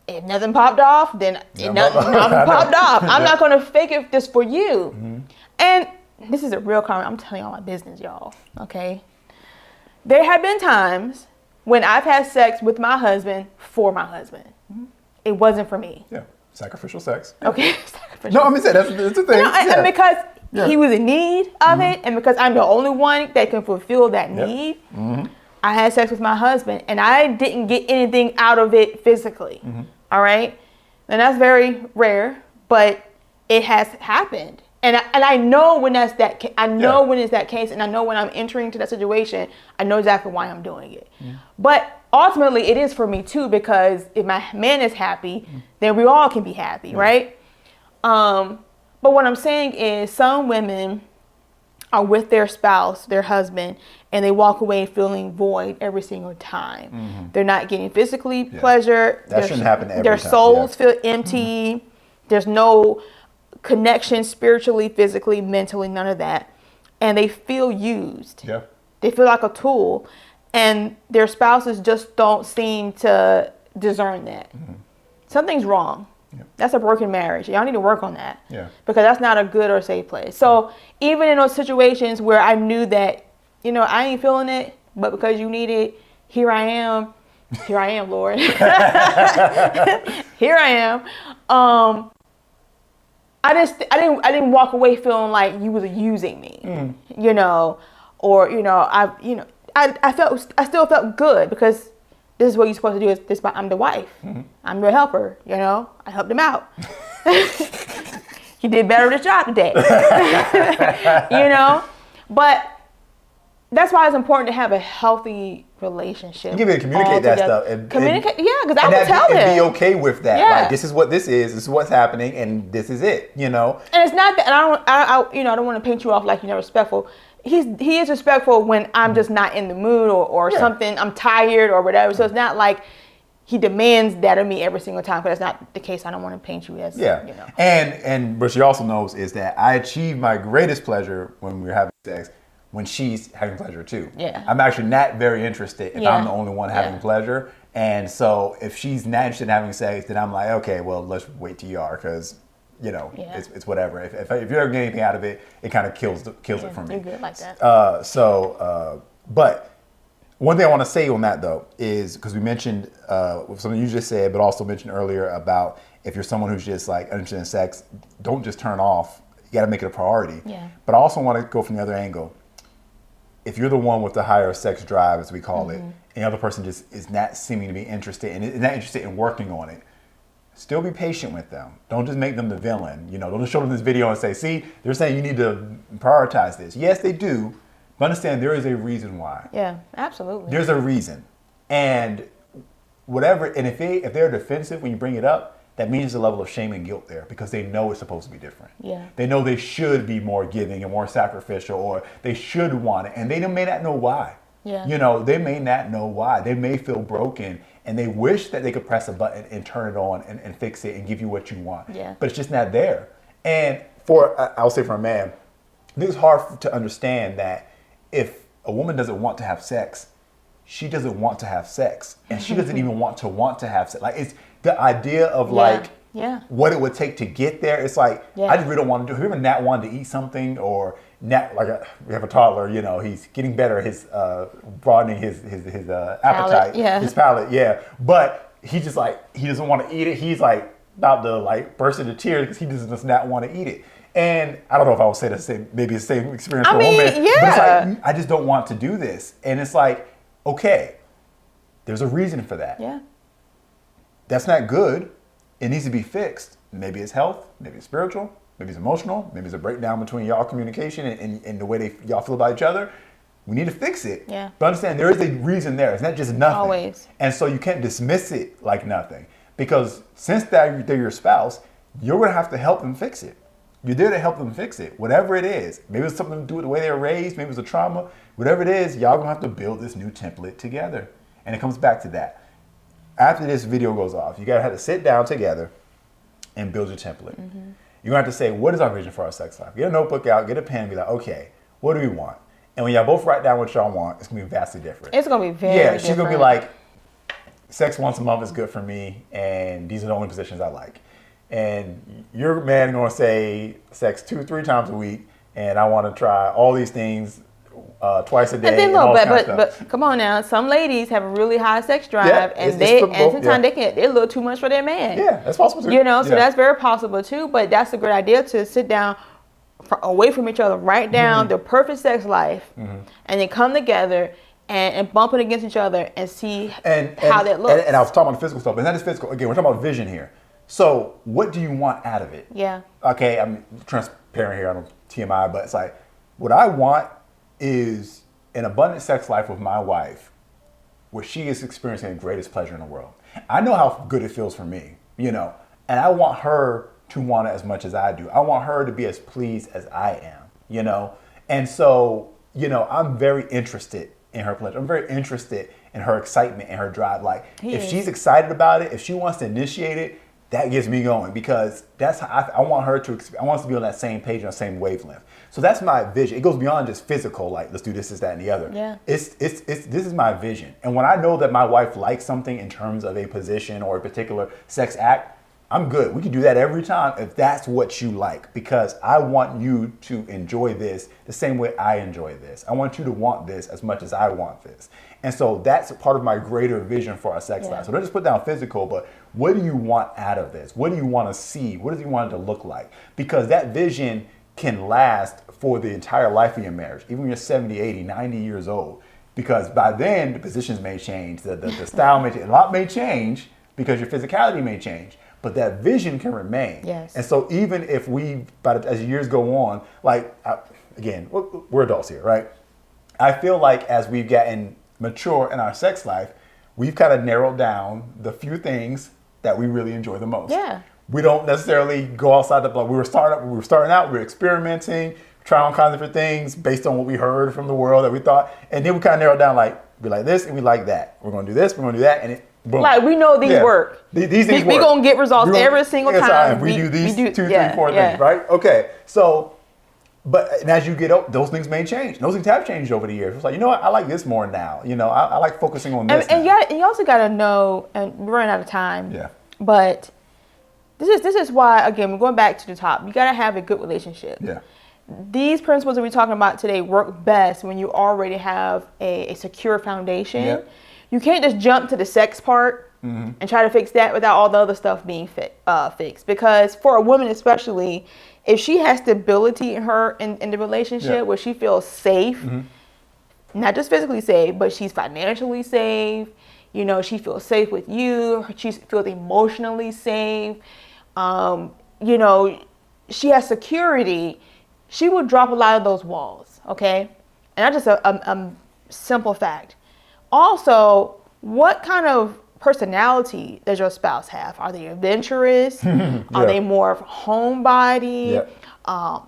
if nothing popped off, then nothing popped off. I'm not going to fake it just for you. And this is a real comment. I'm telling y'all my business, y'all. Okay. There have been times when I've had sex with my husband for my husband. It wasn't for me. Yeah. Sacrificial sex. Okay. No, I'm saying that's the thing. You know, and because Yeah. he was in need of it, and because I'm the only one that can fulfill that Yep. need, I had sex with my husband, and I didn't get anything out of it physically. All right, and that's very rare, but it has happened, and I know when that's that. I know when it's that case, and I know when I'm entering into that situation, I know exactly why I'm doing it. But ultimately, it is for me too, because if my man is happy, then we all can be happy, right? But what I'm saying is some women are with their spouse, their husband, and they walk away feeling void every single time. They're not getting physically pleasure. That shouldn't happen every Their time. souls feel empty. There's no connection spiritually, physically, mentally, none of that. And they feel used. Yeah. They feel like a tool. And their spouses just don't seem to discern that. Something's wrong. That's a broken marriage. Y'all need to work on that. Yeah. Because that's not a good or safe place. So even in those situations where I knew that, you know, I ain't feeling it, but because you need it, here I am. Here I am, Lord. Here I am. I didn't walk away feeling like you was using me, you know, or, you know, I still felt good because this is what you're supposed to do. Is this? I'm the wife. I'm your helper. You know, I helped him out. He did better at his job today. You know, but that's why it's important to have a healthy relationship. You can communicate that stuff. And communicate, yeah, because I would tell him. And be okay with that. Yeah. Like, this is what this is what's happening, and this is it, you know? And it's not that, and I don't want to paint you off like you're not respectful. He is respectful when I'm just not in the mood or something, I'm tired or whatever. So it's not like he demands that of me every single time, but that's not the case. I don't want to paint you as, you know. And what she also knows is that I achieve my greatest pleasure when we're having sex when she's having pleasure too. Yeah. I'm actually not very interested if I'm the only one having Yeah. pleasure. And so if she's not interested in having sex, then I'm like, okay, well, let's wait till you are, because, you know, it's whatever. If you don't get anything out of it, it kind of kills it for me. You're good like that. But one thing I want to say on that, though, is because we mentioned something you just said, but also mentioned earlier about if you're someone who's just like interested in sex, don't just turn off. You got to make it a priority. Yeah. But I also want to go from the other angle. If you're the one with the higher sex drive, as we call it, and the other person just is not seeming to be interested and is not interested in working on it, still be patient with them. Don't just make them the villain. You know, don't just show them this video and say, see, they're saying you need to prioritize this. Yes, they do, but understand there is a reason why. Yeah, absolutely. There's a reason. And whatever, and if they're defensive when you bring it up, that means there's a level of shame and guilt there because they know it's supposed to be different. Yeah. They know they should be more giving and more sacrificial, or they should want it, and they may not know why. Yeah. You know, they may not know why. They may feel broken and they wish that they could press a button and turn it on and fix it and give you what you want. Yeah. But it's just not there. And I'll say for a man, I think it's hard to understand that if a woman doesn't want to have sex, she doesn't want to have sex. And she doesn't even want to have sex. Like, it's the idea of what it would take to get there. It's like, I just really don't want to do it. Have you ever not wanted to eat something, or not, we have a toddler, you know, he's getting better at his broadening his appetite, his palate, but he just like, he doesn't want to eat it. He's like about to like burst into tears because he does not want to eat it. And I don't know if I would say the same, maybe the same experience for a woman, but it's like, I just don't want to do this. And it's like, okay, there's a reason for that. Yeah. That's not good. It needs to be fixed. Maybe it's health, maybe it's spiritual, maybe it's emotional, maybe it's a breakdown between y'all communication and the way y'all feel about each other. We need to fix it. Yeah. But understand, there is a reason there. It's not just nothing. Always. And so you can't dismiss it like nothing. Because since they're your spouse, you're going to have to help them fix it. You're there to help them fix it, whatever it is. Maybe it's something to do with the way they were raised. Maybe it's a trauma. Whatever it is, y'all going to have to build this new template together. And it comes back to that. After this video goes off, you got to have to sit down together and build your template. You're going to have to say, what is our vision for our sex life? Get a notebook out, get a pen, and be like, okay, what do we want? And when y'all both write down what y'all want, it's going to be vastly different. It's going to be very different. She's going to be like, sex once a month is good for me, and these are the only positions I like. And your man going to say sex 2-3 times a week, and I want to try all these things twice a day. And then and look, all that kind of but stuff. come on now. Some ladies have a really high sex drive, Yeah, and it's flippable, sometimes they're a little too much for their man. Yeah, that's possible too. You know, so Yeah. that's very possible too. But that's a good idea to sit down, away from each other, write down the perfect sex life, and then come together and bump it against each other and see how that looks. And I was talking about the physical stuff, but that is physical. Again, we're talking about vision here. So, what do you want out of it? Yeah. Okay, I'm transparent here. I don't TMI, but it's like what I want is an abundant sex life with my wife, where she is experiencing the greatest pleasure in the world. I know how good it feels for me, you know, and I want her to want it as much as I do. I want her to be as pleased as I am, you know, and so, you know, I'm very interested in her pleasure. I'm very interested in her excitement and her drive. Like, if she's excited about it, if she wants to initiate it, that gets me going, because that's how I want her to. I want us to be on that same page, on the same wavelength. So that's my vision. It goes beyond just physical, like let's do this, that, and the other. Yeah. It's this is my vision, and when I know that my wife likes something in terms of a position or a particular sex act, I'm good. We can do that every time if that's what you like, because I want you to enjoy this the same way I enjoy this. I want you to want this as much as I want this. And so that's part of my greater vision for our sex life. So don't just put down physical, but what do you want out of this? What do you want to see? What do you want it to look like? Because that vision can last for the entire life of your marriage, even when you're 70, 80, 90 years old. Because by then, the positions may change, the style may change, a lot may change because your physicality may change. But that vision can remain. Yes. And so even if as years go on, like, again, we're adults here, right? I feel like as we've gotten mature in our sex life, we've kind of narrowed down the few things that we really enjoy the most. Yeah. We don't necessarily go outside the block. We were starting out, we were experimenting, trying all kinds of different things based on what we heard from the world that we thought. And then we kind of narrowed down, like, we like this and we like that. We're going to do this, we're going to do that. And it, boom. Like, we know these work. These things work. We're going to get results every single time. We do these two, three, four things, right? Okay. So, and as you get up, those things may change. Those things have changed over the years. It's like, you know what? I like this more now. You know, I like focusing on this. And you also got to know, and we're running out of time. Yeah. But this is why, again, we're going back to the top. You got to have a good relationship. Yeah. These principles that we're talking about today work best when you already have a secure foundation. Yep. You can't just jump to the sex part and try to fix that without all the other stuff being fixed. Because for a woman especially, if she has stability in the relationship where she feels safe, not just physically safe, but she's financially safe, you know, she feels safe with you, she feels emotionally safe, you know, she has security, she will drop a lot of those walls, okay? And that's just a simple fact. Also, what kind of personality does your spouse have? Are they adventurous? Are they more of a homebody?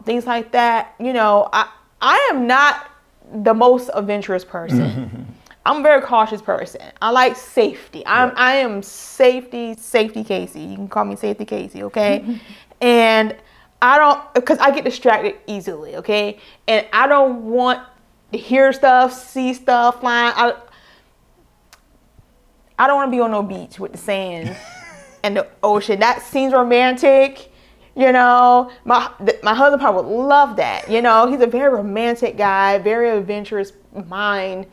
Things like that. You know, I am not the most adventurous person. I'm a very cautious person. I like safety. I am safety Casey. You can call me Safety Casey, okay? And I don't, because I get distracted easily, okay? And I don't want to hear stuff, see stuff flying. I don't want to be on no beach with the sand and the ocean. That seems romantic, you know. My husband probably would love that, you know. He's a very romantic guy, very adventurous mind.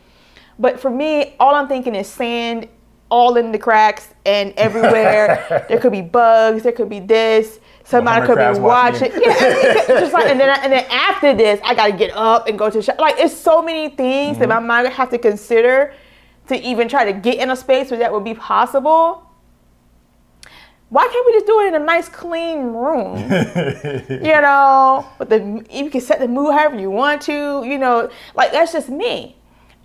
But for me, all I'm thinking is sand all in the cracks and everywhere. There could be bugs. There could be this. Somebody could be watching. Yeah, just like, and then after this, I got to get up and go to the shop. Like, it's so many things that my mind would have to consider to even try to get in a space where that would be possible. Why can't we just do it in a nice, clean room? You know, you can set the mood however you want to. You know, like, that's just me.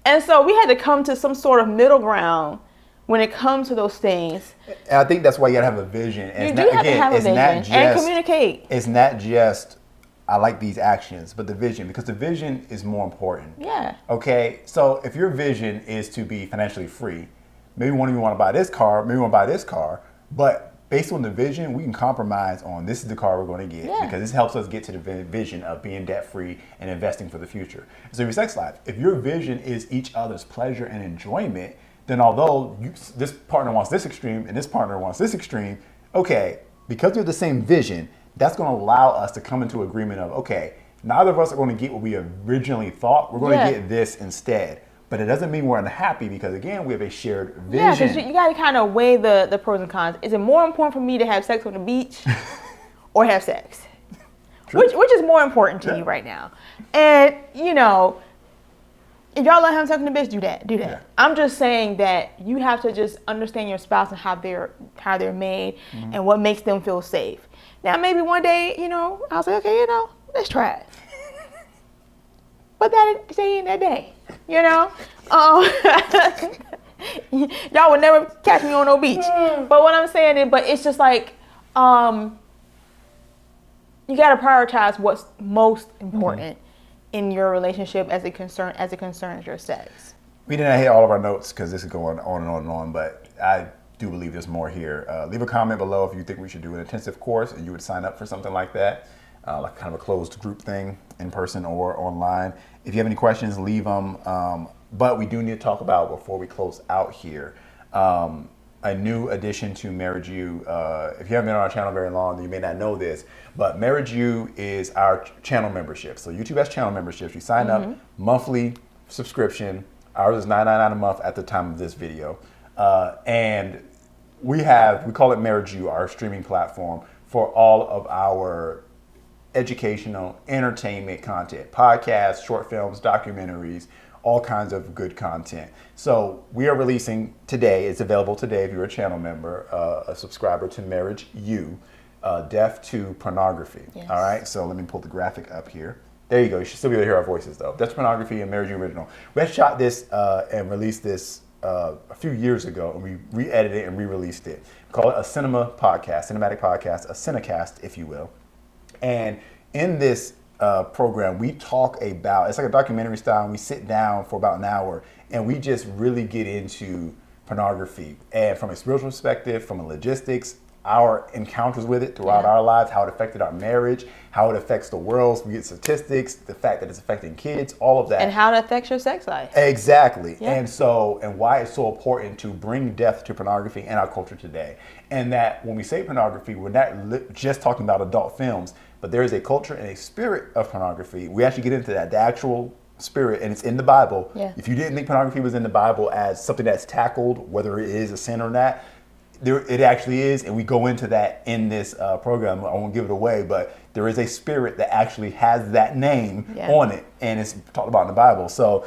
And so we had to come to some sort of middle ground when it comes to those things. And I think that's why you gotta have a vision. And you do have to have a vision and communicate. It's not just, I like these actions, but the vision, because the vision is more important. Yeah. Okay, so if your vision is to be financially free, maybe one of you want to buy this car, maybe you want to buy this car, but based on the vision, we can compromise on this is the car we're going to get because this helps us get to the vision of being debt free and investing for the future. So your sex life, if your vision is each other's pleasure and enjoyment, then although this partner wants this extreme and this partner wants this extreme, okay, because we have the same vision, that's going to allow us to come into agreement of, okay, neither of us are going to get what we originally thought. We're going Yeah. to get this instead. But it doesn't mean we're unhappy because, again, we have a shared vision. Yeah, because you got to kind of weigh the pros and cons. Is it more important for me to have sex on the beach or have sex? Which is more important to you right now? And, you know, if y'all let him sex on the beach, do that. Yeah. I'm just saying that you have to just understand your spouse and how they're made and what makes them feel safe. Now, maybe one day, you know, I'll say, okay, you know, let's try it. But that day ain't that day, you know? Y'all would never catch me on no beach. But what I'm saying is, but it's just like, you got to prioritize what's most important in your relationship as it concerns your sex. We didn't hit all of our notes because this is going on and on and on, but I do believe there's more here. Leave a comment below if you think we should do an intensive course and you would sign up for something like that, like kind of a closed group thing in person or online. If you have any questions, leave them. But we do need to talk about, before we close out here, a new addition to MarriageU. If you haven't been on our channel very long, then you may not know this, but MarriageU is our channel membership. So YouTube has channel memberships. You sign up, monthly subscription. Ours is $9.99 a month at the time of this video. And we call it MarriageU, our streaming platform, for all of our educational, entertainment content, podcasts, short films, documentaries, all kinds of good content. So we are releasing today, it's available today if you're a channel member, a subscriber to MarriageU, Deaf to Pornography. Yes. All right, so let me pull the graphic up here. There you go, you should still be able to hear our voices though. Deaf to Pornography and MarriageU Original. We had shot this and released this a few years ago, and we re-edited it and re-released it. We call it a cinematic podcast, a cinecast, if you will. And in this program, we talk about, it's like a documentary style, and we sit down for about an hour and we just really get into pornography, and from a spiritual perspective, from a logistics, our encounters with it throughout our lives, how it affected our marriage, how it affects the world. We get statistics, the fact that it's affecting kids, all of that. And how it affects your sex life. Exactly. Yeah. And why it's so important to bring death to pornography in our culture today. And that when we say pornography, we're not just talking about adult films, but there is a culture and a spirit of pornography. We actually get into that, the actual spirit, and it's in the Bible. Yeah. If you didn't think pornography was in the Bible as something that's tackled, whether it is a sin or not, it actually is, and we go into that in this program. I won't give it away, but there is a spirit that actually has that name on it, and it's talked about in the Bible. So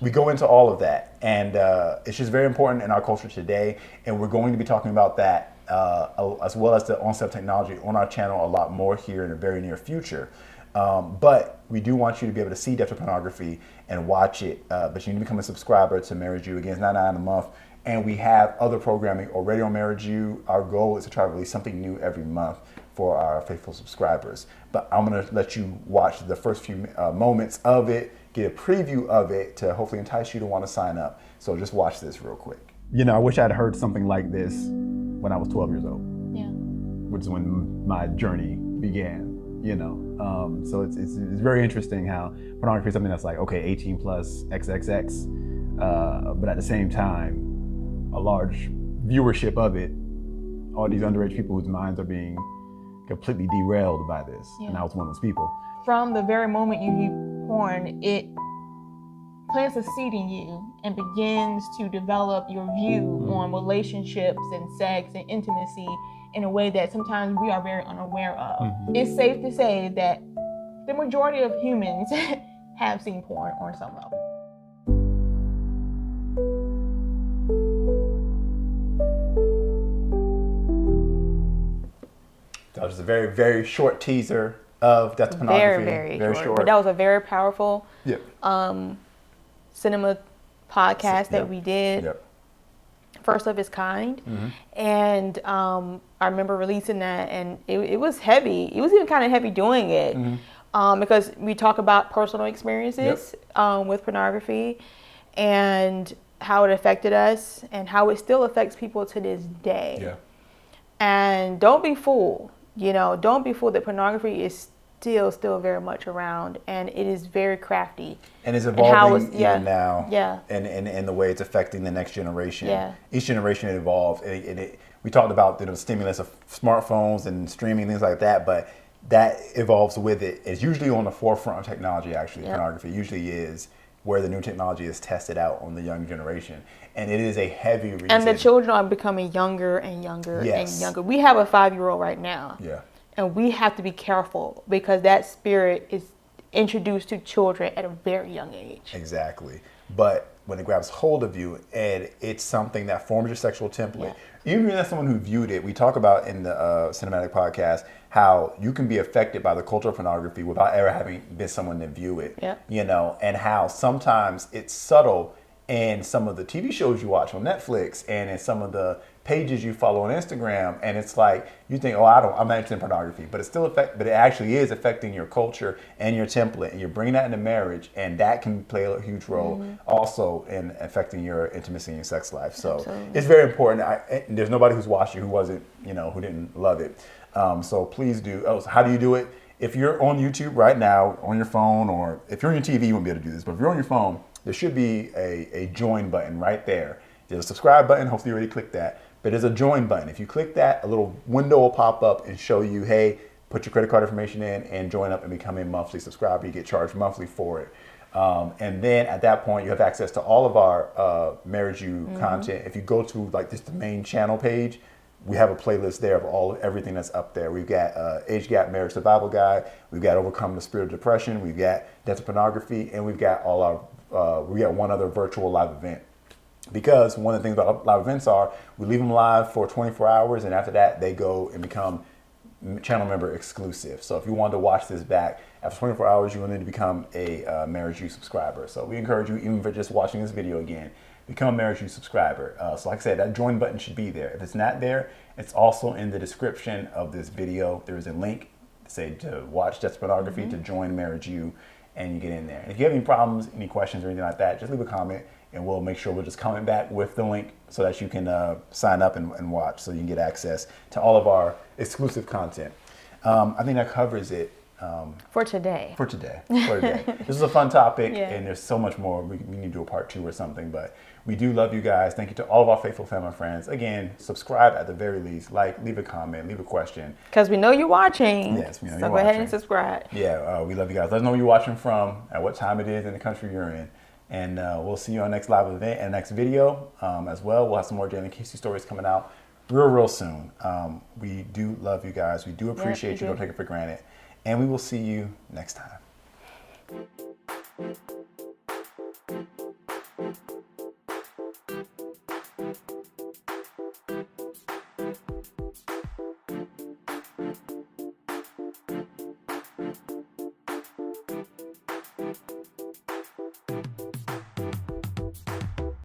we go into all of that, and it's just very important in our culture today, and we're going to be talking about that as well as the on-set technology on our channel a lot more here in the very near future. But we do want you to be able to see Deaf to Pornography and watch it, but you need to become a subscriber to MarriageU. Again, it's $9.99 a month. And we have other programming already on MarriageU. Our goal is to try to release something new every month for our faithful subscribers. But I'm gonna let you watch the first few moments of it, get a preview of it to hopefully entice you to want to sign up. So just watch this real quick. You know, I wish I'd heard something like this when I was 12 years old. Yeah. Which is when my journey began, you know. So it's very interesting how pornography is something that's like, okay, 18 plus XXX, but at the same time, a large viewership of it, all these underage people whose minds are being completely derailed by this. Yeah. And I was one of those people. From the very moment you view porn, it plants a seed in you and begins to develop your view on relationships and sex and intimacy in a way that sometimes we are very unaware of. It's safe to say that the majority of humans have seen porn on some level. That was a very, very short teaser of Death to Pornography. Very short. But that was a very powerful cinema podcast that we did. Yep. First of its kind. And I remember releasing that, and it was heavy. It was even kind of heavy doing it because we talk about personal experiences with pornography and how it affected us and how it still affects people to this day. Yeah. And don't be fooled. You know, don't be fooled that pornography is still very much around, and it is very crafty. And it's evolving even now. Yeah. And the way it's affecting the next generation. Yeah. Each generation it evolves. We talked about the stimulus of smartphones and streaming, things like that, but that evolves with it. It's usually on the forefront of technology, actually. Pornography usually is where the new technology is tested out on the young generation. And it is a heavy reason. And the children are becoming younger and younger and younger. We have a 5-year-old right now. Yeah. And we have to be careful because that spirit is introduced to children at a very young age. Exactly. But when it grabs hold of you and it's something that forms your sexual template, even as someone who viewed it, we talk about in the cinematic podcast how you can be affected by the culture of pornography without ever having been someone to view it, you know, and how sometimes it's subtle in some of the TV shows you watch on Netflix and in some of the pages you follow on Instagram, and it's like you think, oh, I'm not interested in pornography, but but it actually is affecting your culture and your template, and you're bringing that into marriage, and that can play a huge role also in affecting your intimacy and your sex life. So it's very important. There's nobody who's watched it who wasn't, you know, who didn't love it. So please do. Oh, so how do you do it? If you're on YouTube right now on your phone, or if you're on your TV, you won't be able to do this, but if you're on your phone, there should be a join button right there. There's a subscribe button. Hopefully you already clicked that. But there's a join button. If you click that, a little window will pop up and show you, hey, put your credit card information in and join up and become a monthly subscriber. You get charged monthly for it. And then at that point, you have access to all of our MarriageU content. If you go to like just the main channel page, we have a playlist there of everything that's up there. We've got Age Gap Marriage Survival Guide. We've got Overcome the Spirit of Depression. We've got Death to Pornography. And we've got all our, we got one other virtual live event. Because one of the things about live events are we leave them live for 24 hours, and after that they go and become channel member exclusive. So if you want to watch this back after 24 hours, you will need to become a MarriageU subscriber. So we encourage you, even for just watching this video again, become a MarriageU subscriber. So like I said, that join button should be there. If it's not there, it's also in the description of this video. There is a link to watch Death to Pornography, to join MarriageU, and you get in there. And if you have any problems, any questions or anything like that, just leave a comment. And we'll make sure we'll just comment back with the link so that you can sign up and watch, so you can get access to all of our exclusive content. I think that covers it. For today. This is a fun topic, and there's so much more. We need to do a part 2 or something, but we do love you guys. Thank you to all of our faithful family and friends. Again, subscribe at the very least. Like, leave a comment, leave a question. Because we know you're watching. Yes, we know you're watching. So go ahead and subscribe. Yeah, we love you guys. Let us know where you're watching from, at what time it is in the country you're in. And we'll see you on the next live event and next video as well. We'll have some more Jalen Casey stories coming out real soon. We do love you guys. We do appreciate you. Don't take it for granted. And we will see you next time.